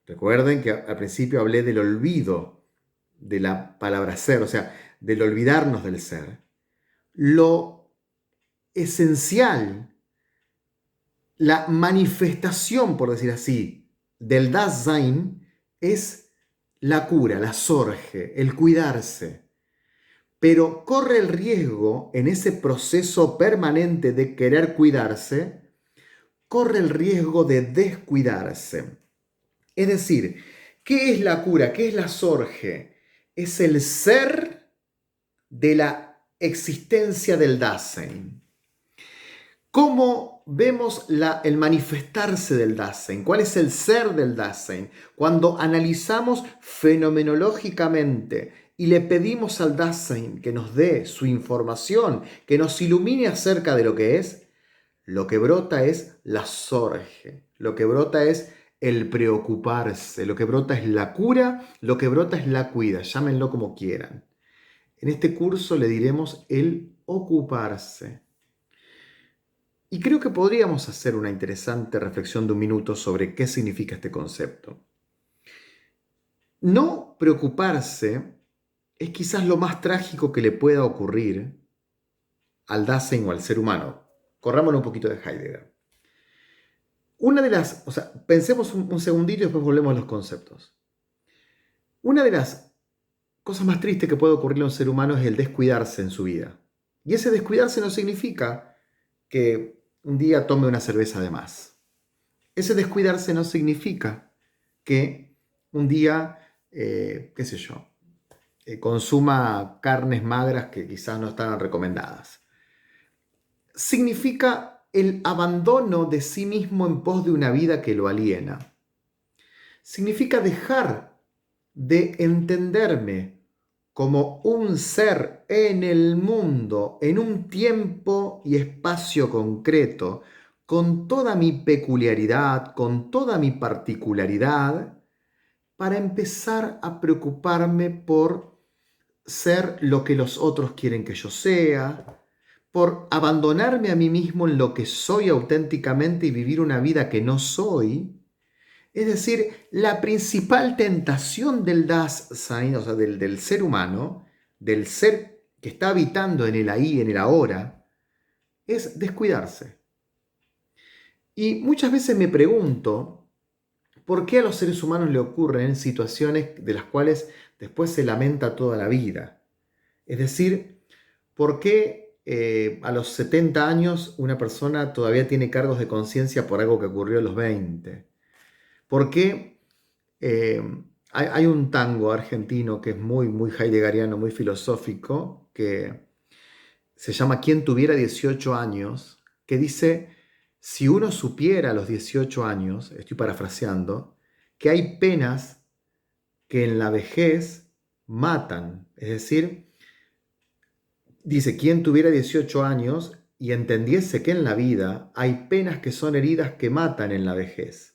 Recuerden que al principio hablé del olvido de la palabra ser, o sea, del olvidarnos del ser. Lo esencial, la manifestación, por decir así, del Dasein es la cura, la sorge, el cuidarse. Pero corre el riesgo en ese proceso permanente de querer cuidarse, corre el riesgo de descuidarse. Es decir, ¿Qué es la cura? ¿Qué es la Sorge? Es el ser de la existencia del Dasein. ¿Cómo vemos el manifestarse del Dasein? ¿Cuál es el ser del Dasein? Cuando analizamos fenomenológicamente y le pedimos al Dasein que nos dé su información, que nos ilumine acerca de lo que brota es la Sorge, lo que brota es el preocuparse, lo que brota es la cura, lo que brota es la cuida, llámenlo como quieran. En este curso le diremos el ocuparse. Y creo que podríamos hacer una interesante reflexión de un minuto sobre qué significa este concepto. No preocuparse es quizás lo más trágico que le pueda ocurrir al Dasein o al ser humano. Corrámoslo un poquito de Heidegger. Pensemos un segundito y después volvemos a los conceptos. Una de las cosas más tristes que puede ocurrirle a un ser humano es el descuidarse en su vida. Y ese descuidarse no significa que un día tome una cerveza de más. Ese descuidarse no significa que un día, consuma carnes magras que quizás no estaban recomendadas. Significa el abandono de sí mismo en pos de una vida que lo aliena. Significa dejar de entenderme como un ser en el mundo, en un tiempo y espacio concreto, con toda mi peculiaridad, con toda mi particularidad, para empezar a preocuparme por ser lo que los otros quieren que yo sea, por abandonarme a mí mismo en lo que soy auténticamente y vivir una vida que no soy. Es decir, la principal tentación del Dasein, o sea, del ser humano, del ser que está habitando en el ahí, en el ahora, es descuidarse. Y muchas veces me pregunto, ¿por qué a los seres humanos le ocurren situaciones de las cuales después se lamenta toda la vida? Es decir, ¿por qué a los 70 años una persona todavía tiene cargos de conciencia por algo que ocurrió a los 20? ¿Por qué hay un tango argentino que es muy, muy heideggeriano, muy filosófico, que se llama Quien tuviera 18 años, que dice, si uno supiera a los 18 años, estoy parafraseando, que hay penas que en la vejez matan. Es decir, dice, quien tuviera 18 años y entendiese que en la vida hay penas que son heridas que matan en la vejez.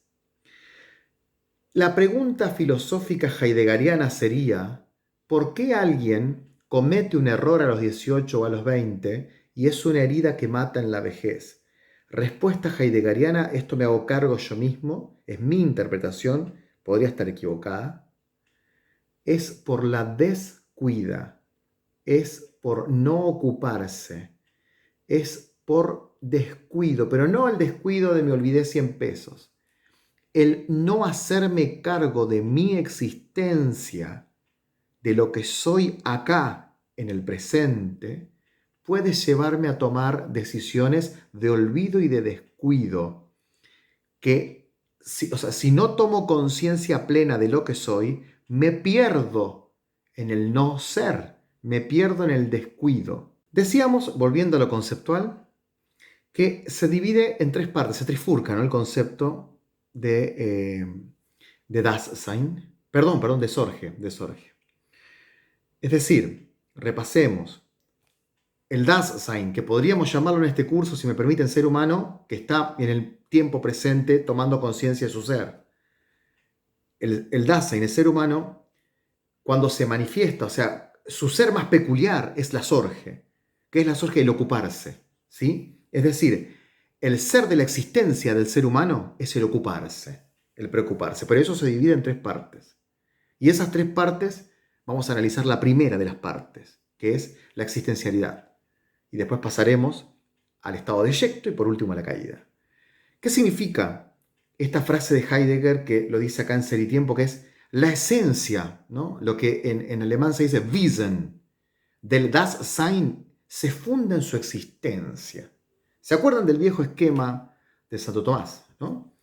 La pregunta filosófica heideggeriana sería, ¿por qué alguien comete un error a los 18 o a los 20 y es una herida que mata en la vejez? Respuesta heideggeriana, esto me hago cargo yo mismo, es mi interpretación, podría estar equivocada, es por la descuida, es por no ocuparse, es por descuido, pero no el descuido de me olvidé 100 pesos. El no hacerme cargo de mi existencia, de lo que soy acá en el presente, puede llevarme a tomar decisiones de olvido y de descuido, que si no tomo conciencia plena de lo que soy, me pierdo en el no ser, me pierdo en el descuido. Decíamos, volviendo a lo conceptual, que se divide en tres partes, se trifurca, ¿no?, el concepto de Dasein, de Sorge. Es decir, repasemos, el Dasein, que podríamos llamarlo en este curso, si me permiten, ser humano, que está en el tiempo presente tomando conciencia de su ser. El Dasein, el ser humano, cuando se manifiesta, o sea, su ser más peculiar es la Sorge, que es la Sorge del ocuparse, ¿sí? Es decir, el ser de la existencia del ser humano es el ocuparse, el preocuparse. Pero eso se divide en tres partes. Y esas tres partes vamos a analizar la primera de las partes, que es la existencialidad. Y después pasaremos al estado de eyecto y por último a la caída. ¿Qué significa esta frase de Heidegger que lo dice acá en Ser y Tiempo, que es la esencia, ¿no? Lo que en alemán se dice Wesen, del Dasein se funda en su existencia. ¿Se acuerdan del viejo esquema de Santo Tomás, ¿no?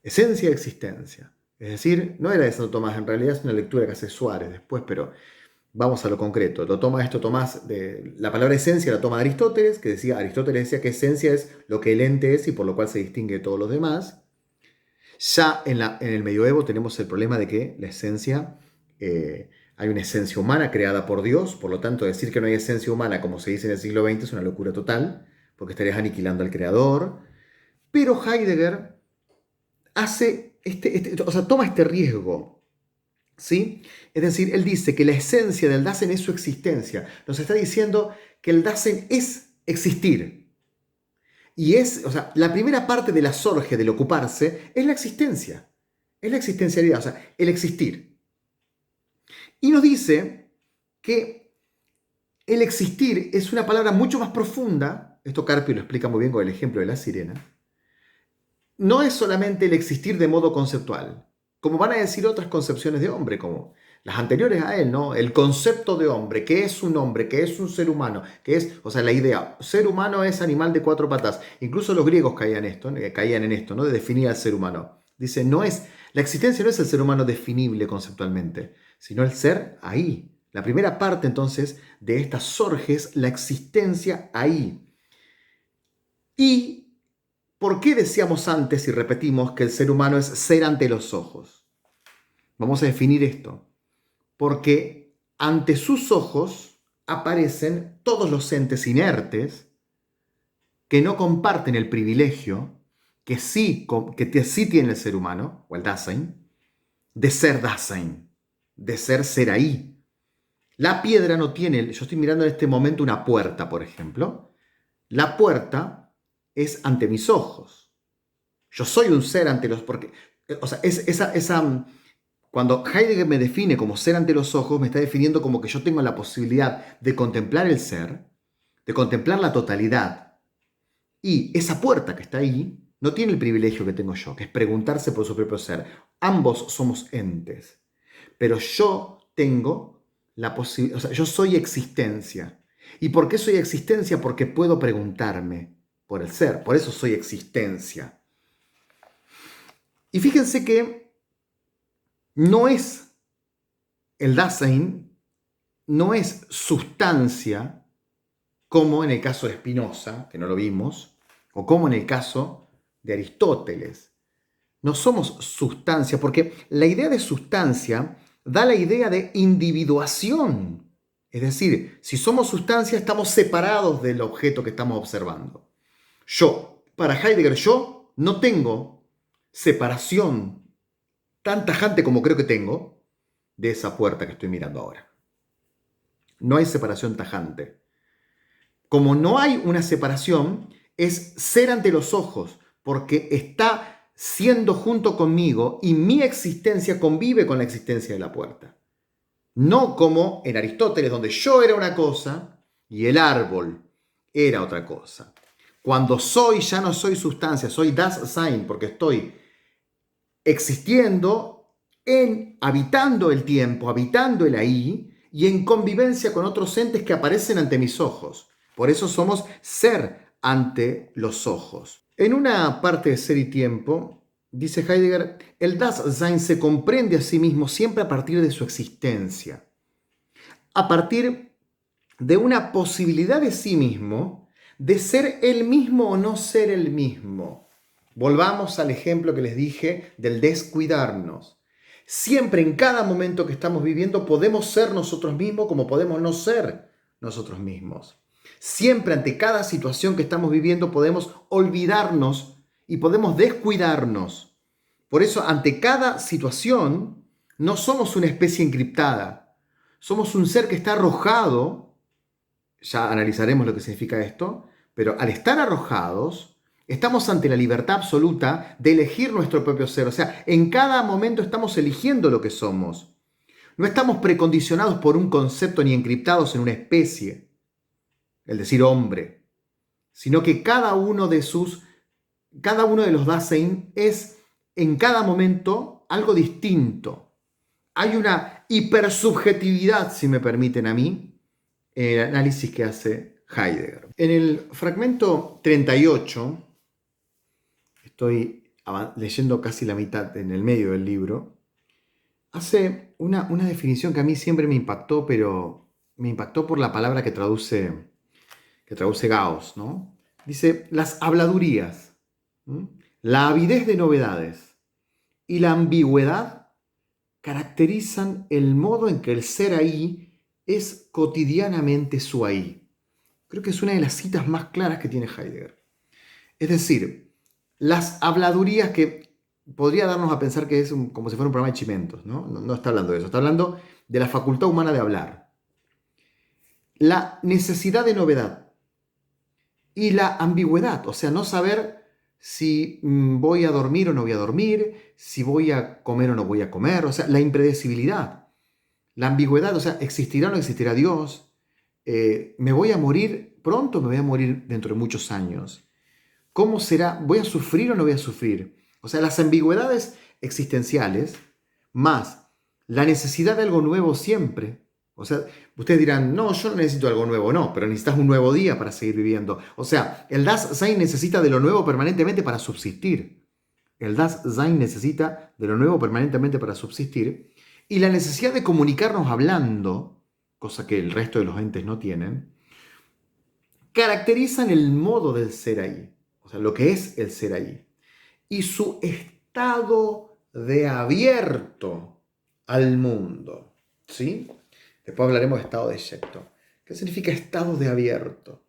Esencia, existencia. Es decir, no era de Santo Tomás, en realidad es una lectura que hace Suárez después, pero vamos a lo concreto. Lo toma esto Tomás, la palabra esencia la toma de Aristóteles, que decía, Aristóteles decía que esencia es lo que el ente es y por lo cual se distingue de todos los demás. Ya en el medioevo tenemos el problema de que la esencia, hay una esencia humana creada por Dios, por lo tanto decir que no hay esencia humana, como se dice en el siglo XX, es una locura total, porque estarías aniquilando al creador. Pero Heidegger hace o sea, toma este riesgo, ¿sí? Es decir, él dice que la esencia del Dasein es su existencia. Nos está diciendo que el Dasein es existir. Y o sea, la primera parte de la sorge del ocuparse es la existencia. Es la existencialidad, o sea, el existir. Y nos dice que el existir es una palabra mucho más profunda. Esto Carpio lo explica muy bien con el ejemplo de la sirena. No es solamente el existir de modo conceptual, como van a decir otras concepciones de hombre, como las anteriores a él, ¿no? El concepto de hombre, ¿qué es un hombre? ¿Qué es un ser humano? ¿Qué es, o sea, la idea, ser humano es animal de cuatro patas. Incluso los griegos caían en esto, ¿no? De definir al ser humano. Dice, la existencia no es el ser humano definible conceptualmente, sino el ser ahí. La primera parte, entonces, de esta sorge es la existencia ahí. Y ¿por qué decíamos antes y repetimos que el ser humano es ser ante los ojos? Vamos a definir esto. Porque ante sus ojos aparecen todos los entes inertes que no comparten el privilegio que sí tiene el ser humano, o el Dasein, de ser Dasein, de ser ahí. La piedra no tiene, yo estoy mirando en este momento una puerta, por ejemplo. La puerta es ante mis ojos. Yo soy un ser ante los... Porque, o sea, cuando Heidegger me define como ser ante los ojos, me está definiendo como que yo tengo la posibilidad de contemplar el ser, de contemplar la totalidad. Y esa puerta que está ahí no tiene el privilegio que tengo yo, que es preguntarse por su propio ser. Ambos somos entes. Pero yo tengo la posibilidad, o sea, yo soy existencia. ¿Y por qué soy existencia? Porque puedo preguntarme por el ser. Por eso soy existencia. Y fíjense que no es el Dasein, no es sustancia, como en el caso de Spinoza, que no lo vimos, o como en el caso de Aristóteles. No somos sustancia, porque la idea de sustancia da la idea de individuación. Es decir, si somos sustancia, estamos separados del objeto que estamos observando. Para Heidegger, yo no tengo separación tan tajante como creo que tengo de esa puerta que estoy mirando ahora. No hay separación tajante. Como no hay una separación, es ser ante los ojos, porque está siendo junto conmigo y mi existencia convive con la existencia de la puerta. No como en Aristóteles, donde yo era una cosa y el árbol era otra cosa. Cuando soy, ya no soy sustancia, soy Dasein, porque estoy existiendo habitando el tiempo, habitando el ahí y en convivencia con otros entes que aparecen ante mis ojos. Por eso somos ser ante los ojos. En una parte de Ser y Tiempo, dice Heidegger, el Dasein se comprende a sí mismo siempre a partir de su existencia, a partir de una posibilidad de sí mismo, de ser el mismo o no ser el mismo. Volvamos al ejemplo que les dije del descuidarnos. Siempre, en cada momento que estamos viviendo, podemos ser nosotros mismos como podemos no ser nosotros mismos. Siempre, ante cada situación que estamos viviendo, podemos olvidarnos y podemos descuidarnos. Por eso, ante cada situación, no somos una especie encriptada. Somos un ser que está arrojado, ya analizaremos lo que significa esto, pero al estar arrojados, estamos ante la libertad absoluta de elegir nuestro propio ser. O sea, en cada momento estamos eligiendo lo que somos. No estamos precondicionados por un concepto ni encriptados en una especie, el decir hombre, sino que cada uno de los Dasein es en cada momento algo distinto. Hay una hipersubjetividad, si me permiten a mí, en el análisis que hace Heidegger. En el fragmento 38, estoy leyendo casi la mitad en el medio del libro, hace una definición que a mí siempre me impactó, pero me impactó por la palabra que traduce Gauss, ¿no? Dice, las habladurías, ¿m? La avidez de novedades y la ambigüedad caracterizan el modo en que el ser ahí es cotidianamente su ahí. Creo que es una de las citas más claras que tiene Heidegger. Es decir, las habladurías que podría darnos a pensar que es como si fuera un programa de chimentos, ¿no? No está hablando de eso, está hablando de la facultad humana de hablar. La necesidad de novedad y la ambigüedad, o sea, no saber si voy a dormir o no voy a dormir, si voy a comer o no voy a comer, o sea, la impredecibilidad, la ambigüedad, o sea, existirá o no existirá Dios, me voy a morir pronto, me voy a morir dentro de muchos años. ¿Cómo será? ¿Voy a sufrir o no voy a sufrir? O sea, las ambigüedades existenciales más la necesidad de algo nuevo siempre. O sea, ustedes dirán, no, yo no necesito algo nuevo, no, pero necesitas un nuevo día para seguir viviendo. O sea, el Dasein necesita de lo nuevo permanentemente para subsistir. El Dasein necesita de lo nuevo permanentemente para subsistir. Y la necesidad de comunicarnos hablando, cosa que el resto de los entes no tienen, caracterizan el modo del ser ahí. O sea, lo que es el ser ahí. Y su estado de abierto al mundo. ¿Sí? Después hablaremos de estado de eyecto. ¿Qué significa estado de abierto?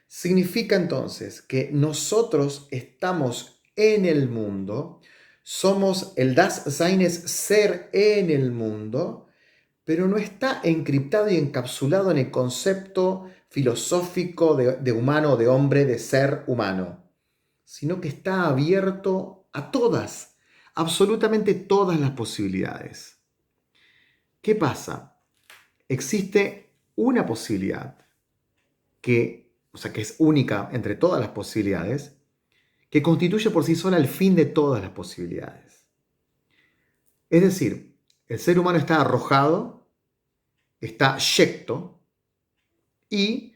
Significa entonces que nosotros estamos en el mundo, somos el Dasein es ser en el mundo, pero no está encriptado y encapsulado en el concepto filosófico de humano, de hombre, de ser humano, sino que está abierto a todas, absolutamente todas las posibilidades. ¿Qué pasa? Existe una posibilidad que es única entre todas las posibilidades, que constituye por sí sola el fin de todas las posibilidades. Es decir, el ser humano está arrojado, está yecto y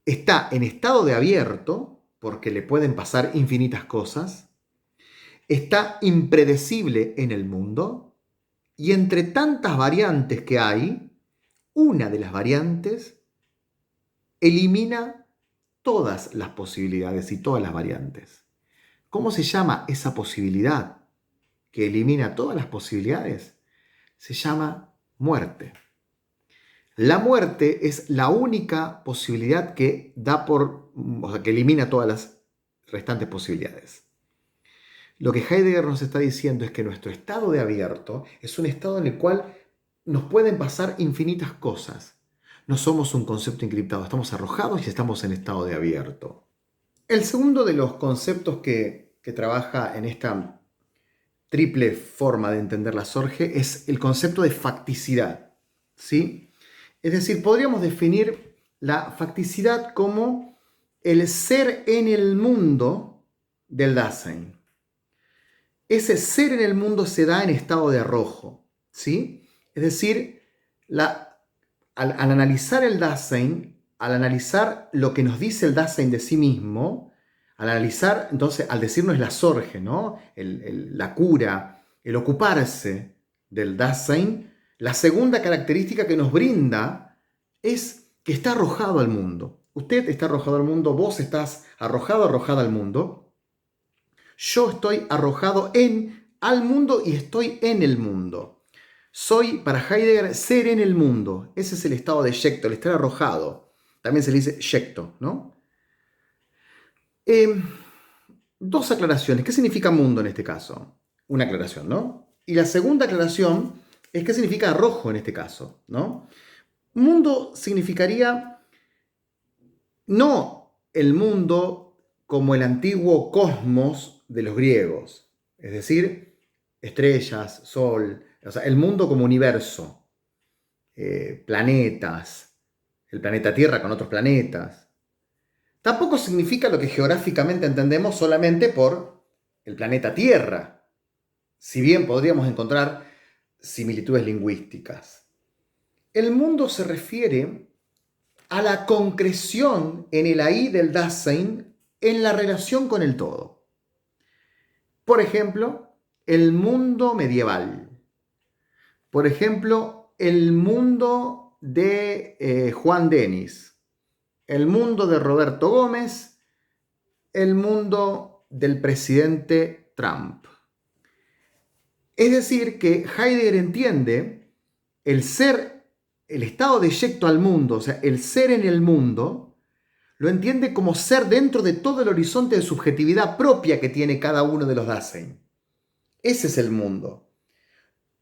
está en estado de abierto, porque le pueden pasar infinitas cosas, está impredecible en el mundo y entre tantas variantes que hay, una de las variantes elimina todas las posibilidades y todas las variantes. ¿Cómo se llama esa posibilidad que elimina todas las posibilidades? Se llama muerte. La muerte es la única posibilidad que que elimina todas las restantes posibilidades. Lo que Heidegger nos está diciendo es que nuestro estado de abierto es un estado en el cual nos pueden pasar infinitas cosas. No somos un concepto encriptado, estamos arrojados y estamos en estado de abierto. El segundo de los conceptos que trabaja en esta triple forma de entender la Sorge es el concepto de facticidad, ¿sí? Es decir, podríamos definir la facticidad como el ser en el mundo del Dasein. Ese ser en el mundo se da en estado de arrojo, ¿sí? Es decir, al analizar el Dasein, al analizar lo que nos dice el Dasein de sí mismo, al analizar, entonces, al decirnos la Sorge, ¿no? La cura, el ocuparse del Dasein, la segunda característica que nos brinda es que está arrojado al mundo. Usted está arrojado al mundo, vos estás arrojado, arrojada al mundo. Yo estoy arrojado al mundo y estoy en el mundo. Soy, para Heidegger, ser en el mundo. Ese es el estado de yecto, el estar arrojado. También se le dice yecto, ¿no? Dos aclaraciones. ¿Qué significa mundo en este caso? Una aclaración, ¿no? Y la segunda aclaración es qué significa arrojo en este caso, ¿no? Mundo significaría no el mundo como el antiguo cosmos de los griegos, es decir, estrellas, sol, o sea, el mundo como universo, planetas, el planeta Tierra con otros planetas. Tampoco significa lo que geográficamente entendemos solamente por el planeta Tierra, si bien podríamos encontrar similitudes lingüísticas. El mundo se refiere a la concreción en el ahí del Dasein en la relación con el todo. Por ejemplo, el mundo medieval. Por ejemplo, el mundo de Juan Denis. El mundo de Roberto Gómez. El mundo del presidente Trump. Es decir, que Heidegger entiende el ser, el estado deyecto al mundo, o sea, el ser en el mundo, lo entiende como ser dentro de todo el horizonte de subjetividad propia que tiene cada uno de los Dasein. Ese es el mundo.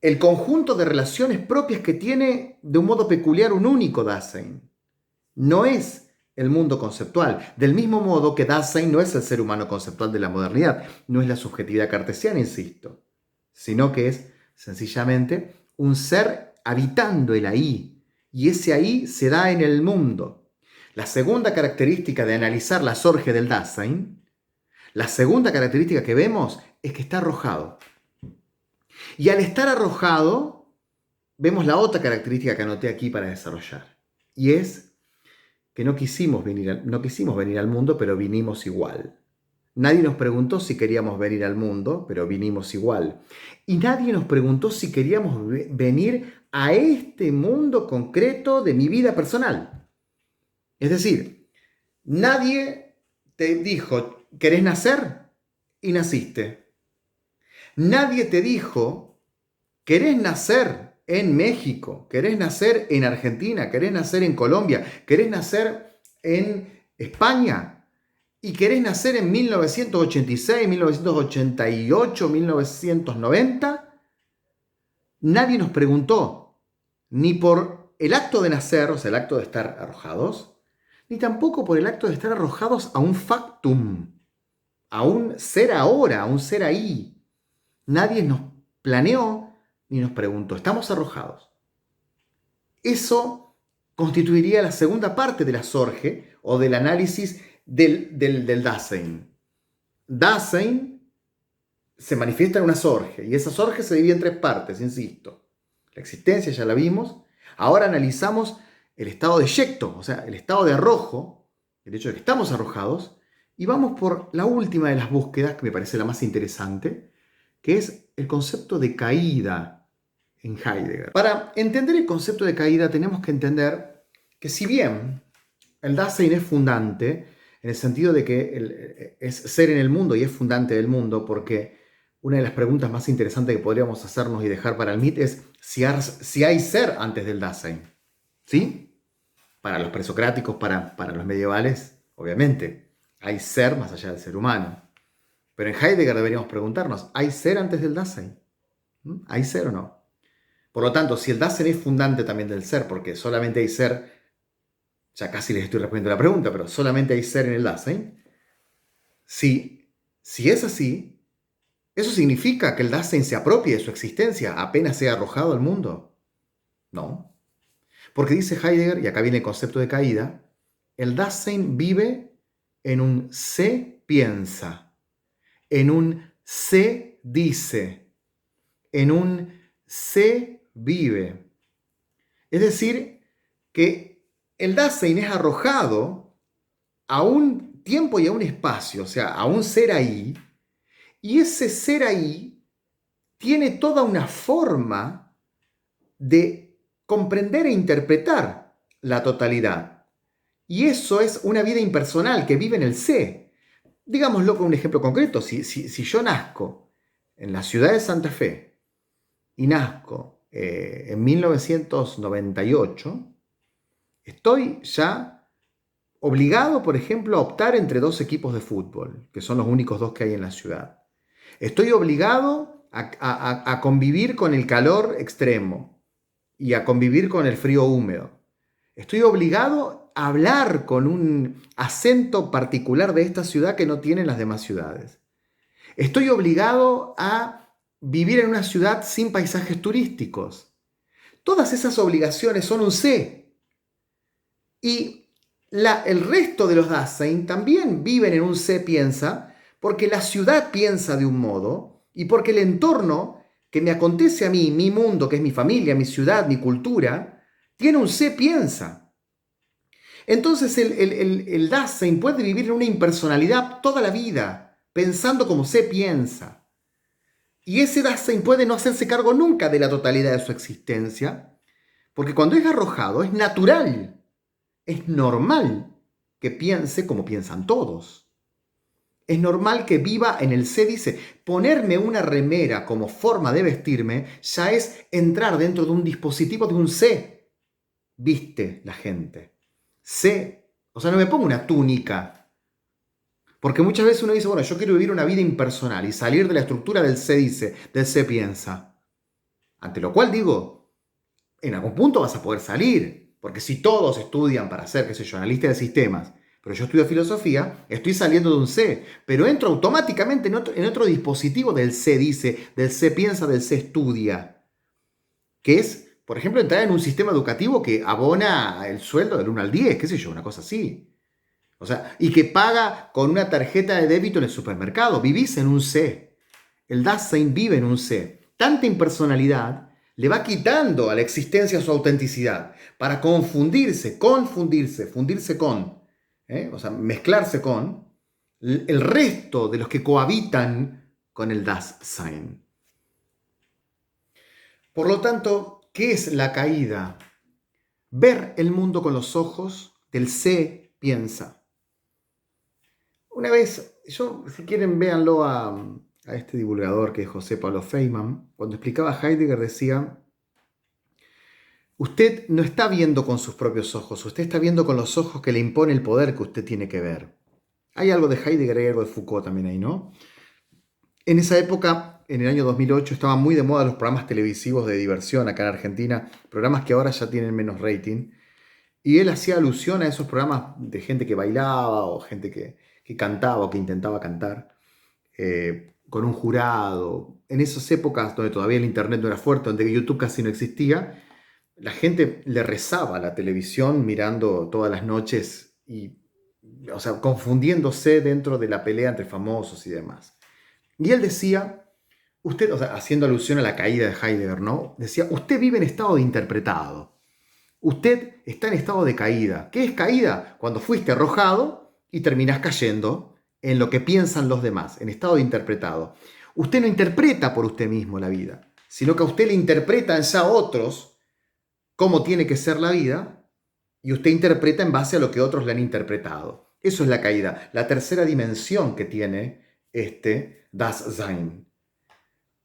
El conjunto de relaciones propias que tiene de un modo peculiar un único Dasein. No es el mundo conceptual. Del mismo modo que Dasein no es el ser humano conceptual de la modernidad, no es la subjetividad cartesiana, insisto, sino que es sencillamente un ser habitando el ahí, y ese ahí se da en el mundo. La segunda característica de analizar la sorge del Dasein, la segunda característica que vemos es que está arrojado. Y al estar arrojado, vemos la otra característica que anoté aquí para desarrollar, y es que no quisimos venir al mundo, pero vinimos igual. Nadie nos preguntó si queríamos venir al mundo, pero vinimos igual. Y nadie nos preguntó si queríamos venir a este mundo concreto de mi vida personal. Es decir, nadie te dijo, ¿querés nacer? Y naciste. Nadie te dijo, ¿querés nacer en México? ¿Querés nacer en Argentina? ¿Querés nacer en Colombia? ¿Querés nacer en España? ¿Y querés nacer en 1986, 1988, 1990? Nadie nos preguntó, ni por el acto de nacer, o sea, el acto de estar arrojados, ni tampoco por el acto de estar arrojados a un factum, a un ser ahora, a un ser ahí. Nadie nos planeó ni nos preguntó, estamos arrojados. Eso constituiría la segunda parte de la sorge o del análisis del Dasein. Dasein se manifiesta en una sorge, y esa sorge se divide en tres partes, insisto. La existencia ya la vimos. Ahora analizamos el estado deyecto, o sea, el estado de arrojo, el hecho de que estamos arrojados, y vamos por la última de las búsquedas, que me parece la más interesante, que es el concepto de caída en Heidegger. Para entender el concepto de caída tenemos que entender que si bien el Dasein es fundante, en el sentido de que es ser en el mundo y es fundante del mundo, porque una de las preguntas más interesantes que podríamos hacernos y dejar para el MIT es si hay ser antes del Dasein. ¿Sí? Para los presocráticos, para los medievales, obviamente, hay ser más allá del ser humano. Pero en Heidegger deberíamos preguntarnos, ¿hay ser antes del Dasein? ¿Hay ser o no? Por lo tanto, si el Dasein es fundante también del ser, porque solamente hay ser, ya casi les estoy respondiendo la pregunta, pero solamente hay ser en el Dasein. Si es así, ¿eso significa que el Dasein se apropie de su existencia apenas sea arrojado al mundo? No. Porque dice Heidegger, y acá viene el concepto de caída, el Dasein vive en un se piensa, en un se dice, en un se vive. Es decir, que el Dasein es arrojado a un tiempo y a un espacio, o sea, a un ser ahí, y ese ser ahí tiene toda una forma de comprender e interpretar la totalidad. Y eso es una vida impersonal que vive en el sé. Digámoslo con un ejemplo concreto. Si yo nazco en la ciudad de Santa Fe y nazco en 1998, estoy ya obligado, por ejemplo, a optar entre dos equipos de fútbol, que son los únicos dos que hay en la ciudad. Estoy obligado a convivir con el calor extremo y a convivir con el frío húmedo. Estoy obligado a hablar con un acento particular de esta ciudad que no tienen las demás ciudades. Estoy obligado a vivir en una ciudad sin paisajes turísticos. Todas esas obligaciones son un sé. Y el resto de los Dasein también viven en un sé piensa, porque la ciudad piensa de un modo y porque el entorno que me acontece a mí, mi mundo, que es mi familia, mi ciudad, mi cultura, tiene un sé piensa. Entonces el Dasein puede vivir en una impersonalidad toda la vida, pensando como sé piensa. Y ese Dasein puede no hacerse cargo nunca de la totalidad de su existencia, porque cuando es arrojado es natural, es normal que piense como piensan todos. Es normal que viva en el sé, dice, ponerme una remera como forma de vestirme ya es entrar dentro de un dispositivo de un sé. Viste la gente. Sé, o sea, no me pongo una túnica. Porque muchas veces uno dice, bueno, yo quiero vivir una vida impersonal y salir de la estructura del sé dice, del sé piensa. Ante lo cual digo, en algún punto vas a poder salir. Porque si todos estudian para ser, qué sé yo, analista de sistemas, pero yo estudio filosofía, estoy saliendo de un sé, pero entro automáticamente en otro dispositivo del sé dice, del sé piensa, del sé estudia, que es, por ejemplo, entrar en un sistema educativo que abona el sueldo del 1 al 10, qué sé yo, una cosa así. O sea, y que paga con una tarjeta de débito en el supermercado. Vivís en un sé. El Dasein vive en un sé. Tanta impersonalidad le va quitando a la existencia su autenticidad para fundirse con, o sea, mezclarse con el resto de los que cohabitan con el Dasein. Por lo tanto, ¿qué es la caída? Ver el mundo con los ojos del sé piensa. Una vez, si quieren, véanlo a este divulgador que es José Pablo Feynman. Cuando explicaba a Heidegger decía, usted no está viendo con sus propios ojos, usted está viendo con los ojos que le impone el poder que usted tiene que ver. Hay algo de Heidegger y algo de Foucault también ahí, ¿no? En esa época, en el año 2008, estaban muy de moda los programas televisivos de diversión acá en Argentina, programas que ahora ya tienen menos rating. Y él hacía alusión a esos programas de gente que bailaba o gente que cantaba o que intentaba cantar con un jurado. En esas épocas donde todavía el internet no era fuerte, donde YouTube casi no existía, la gente le rezaba a la televisión mirando todas las noches y, o sea, confundiéndose dentro de la pelea entre famosos y demás. Y él decía, usted, o sea, haciendo alusión a la caída de Heidegger, ¿no? Decía, usted vive en estado de interpretado. Usted está en estado de caída. ¿Qué es caída? Cuando fuiste arrojado y terminás cayendo en lo que piensan los demás, en estado de interpretado. Usted no interpreta por usted mismo la vida, sino que a usted le interpretan ya otros cómo tiene que ser la vida y usted interpreta en base a lo que otros le han interpretado. Eso es la caída, la tercera dimensión que tiene este Dasein.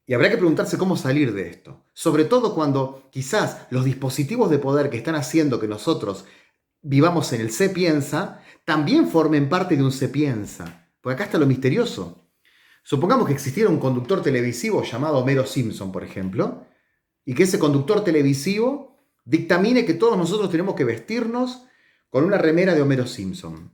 Y habrá que preguntarse cómo salir de esto. Sobre todo cuando quizás los dispositivos de poder que están haciendo que nosotros vivamos en el sé piensa, también formen parte de un sé piensa. Porque acá está lo misterioso. Supongamos que existiera un conductor televisivo llamado Homero Simpson, por ejemplo, y que ese conductor televisivo dictamine que todos nosotros tenemos que vestirnos con una remera de Homero Simpson.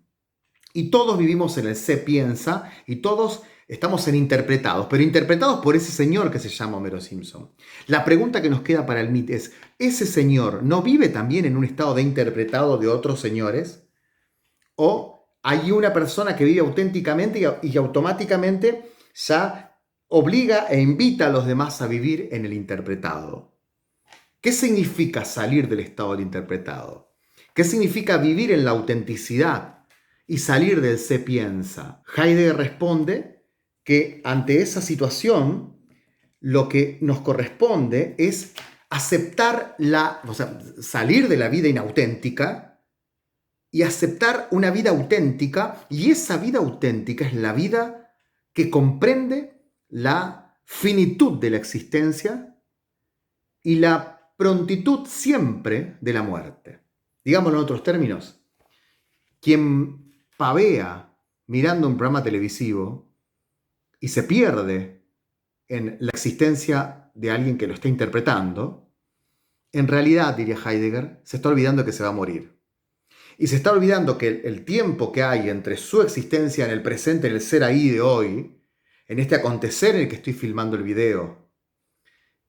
Y todos vivimos en el sé piensa y todos estamos en interpretados, pero interpretados por ese señor que se llama Homero Simpson. La pregunta que nos queda para el MIT es, ¿ese señor no vive también en un estado de interpretado de otros señores? ¿O hay una persona que vive auténticamente y automáticamente ya obliga e invita a los demás a vivir en el interpretado? ¿Qué significa salir del estado del interpretado? ¿Qué significa vivir en la autenticidad y salir del sé piensa? Heidegger responde que ante esa situación lo que nos corresponde es aceptar o sea, salir de la vida inauténtica y aceptar una vida auténtica, y esa vida auténtica es la vida que comprende la finitud de la existencia y la prontitud siempre de la muerte. Digámoslo en otros términos, quien pavea mirando un programa televisivo y se pierde en la existencia de alguien que lo está interpretando, en realidad, diría Heidegger, se está olvidando que se va a morir. Y se está olvidando que el tiempo que hay entre su existencia en el presente, en el ser ahí de hoy, en este acontecer en el que estoy filmando el video,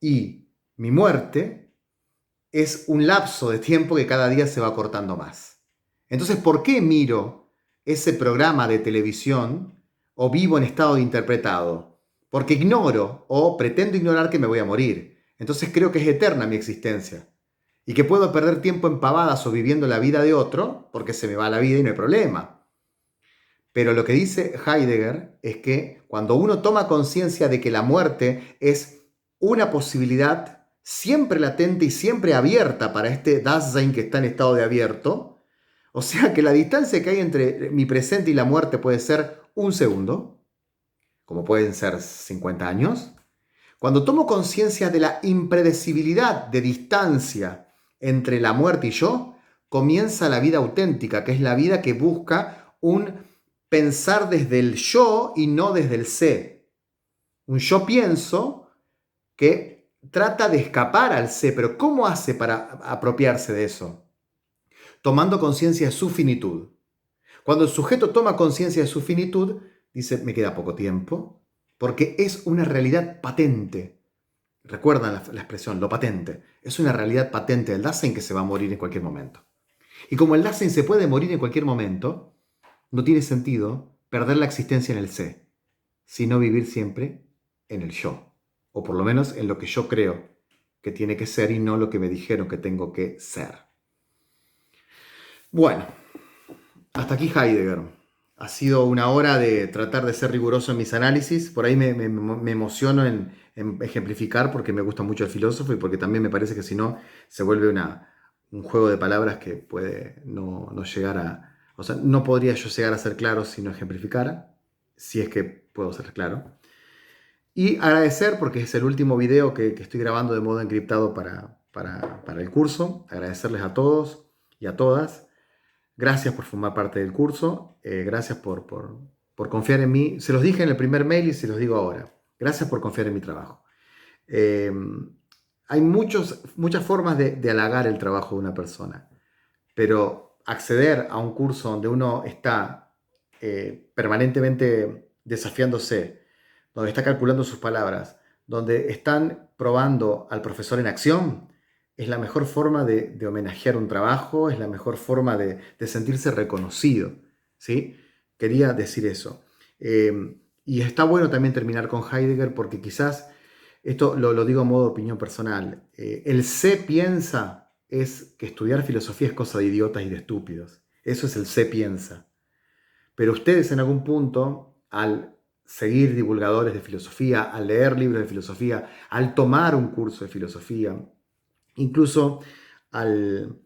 y mi muerte, es un lapso de tiempo que cada día se va cortando más. Entonces, ¿por qué miro ese programa de televisión o vivo en estado de interpretado? Porque ignoro o pretendo ignorar que me voy a morir. Entonces creo que es eterna mi existencia y que puedo perder tiempo en pavadas o viviendo la vida de otro porque se me va la vida y no hay problema. Pero lo que dice Heidegger es que cuando uno toma conciencia de que la muerte es una posibilidad siempre latente y siempre abierta para este Dasein que está en estado de abierto, o sea que la distancia que hay entre mi presente y la muerte puede ser un segundo, como pueden ser 50 años. Cuando tomo conciencia de la impredecibilidad de distancia entre la muerte y yo, comienza la vida auténtica, que es la vida que busca un pensar desde el yo y no desde el sé. Un yo pienso que trata de escapar al sé, pero ¿cómo hace para apropiarse de eso? Tomando conciencia de su finitud. Cuando el sujeto toma conciencia de su finitud, dice, me queda poco tiempo, porque es una realidad patente. Recuerdan la expresión, lo patente. Es una realidad patente del Dasein que se va a morir en cualquier momento. Y como el Dasein se puede morir en cualquier momento, no tiene sentido perder la existencia en el sé, sino vivir siempre en el yo. O por lo menos en lo que yo creo que tiene que ser y no lo que me dijeron que tengo que ser. Bueno, hasta aquí Heidegger. Ha sido una hora de tratar de ser riguroso en mis análisis. Por ahí me emociono en ejemplificar porque me gusta mucho el filósofo y porque también me parece que si no se vuelve un juego de palabras que puede no llegar a... O sea, no podría yo llegar a ser claro si no ejemplificara, si es que puedo ser claro. Y agradecer, porque es el último video que estoy grabando de modo encriptado para el curso. Agradecerles a todos y a todas. Gracias por formar parte del curso, gracias por confiar en mí. Se los dije en el primer mail y se los digo ahora. Gracias por confiar en mi trabajo. Eh, Hay muchas formas de halagar el trabajo de una persona, pero acceder a un curso donde uno está permanentemente desafiándose, donde está calculando sus palabras, donde están probando al profesor en acción, es la mejor forma de homenajear un trabajo, es la mejor forma de sentirse reconocido, ¿sí? Quería decir eso. Y está bueno también terminar con Heidegger porque quizás, esto lo digo a modo de opinión personal, el se piensa es que estudiar filosofía es cosa de idiotas y de estúpidos. Eso es el se piensa. Pero ustedes en algún punto, al seguir divulgadores de filosofía, al leer libros de filosofía, al tomar un curso de filosofía, incluso al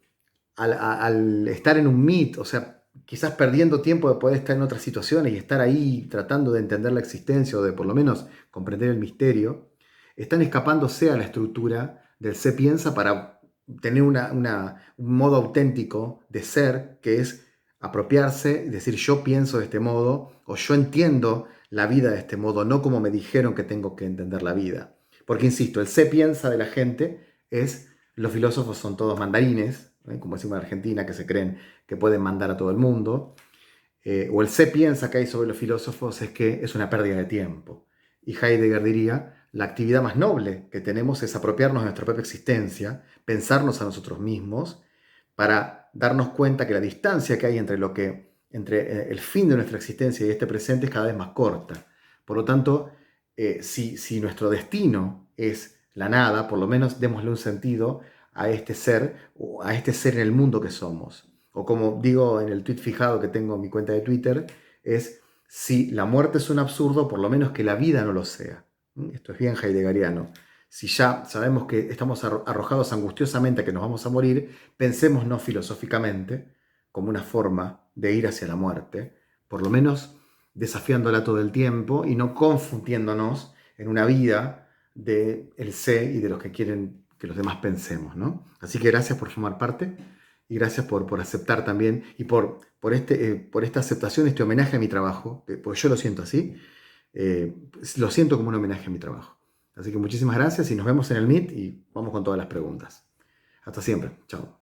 estar en un meet, o sea, quizás perdiendo tiempo de poder estar en otras situaciones y estar ahí tratando de entender la existencia o de por lo menos comprender el misterio, están escapándose a la estructura del se piensa para tener un modo auténtico de ser, que es apropiarse y decir yo pienso de este modo o yo entiendo la vida de este modo, no como me dijeron que tengo que entender la vida. Porque, insisto, el se piensa de la gente es los filósofos son todos mandarines, como decimos en Argentina, que se creen que pueden mandar a todo el mundo. O el se piensa que hay sobre los filósofos es que es una pérdida de tiempo. Y Heidegger diría, la actividad más noble que tenemos es apropiarnos de nuestra propia existencia, pensarnos a nosotros mismos, para darnos cuenta que la distancia que hay entre el fin de nuestra existencia y este presente es cada vez más corta. Por lo tanto, si nuestro destino es la nada, por lo menos démosle un sentido a este ser, o a este ser en el mundo que somos. O como digo en el tweet fijado que tengo en mi cuenta de Twitter, es si la muerte es un absurdo, por lo menos que la vida no lo sea. Esto es bien heideggeriano. Si ya sabemos que estamos arrojados angustiosamente a que nos vamos a morir, pensemos no filosóficamente como una forma de ir hacia la muerte, por lo menos desafiándola todo el tiempo y no confundiéndonos en una vida del sé y de los que quieren que los demás pensemos, ¿no? Así que gracias por formar parte y gracias por aceptar también y por esta aceptación, este homenaje a mi trabajo, porque yo lo siento así, lo siento como un homenaje a mi trabajo. Así que muchísimas gracias y nos vemos en el Meet y vamos con todas las preguntas. Hasta siempre. Chao.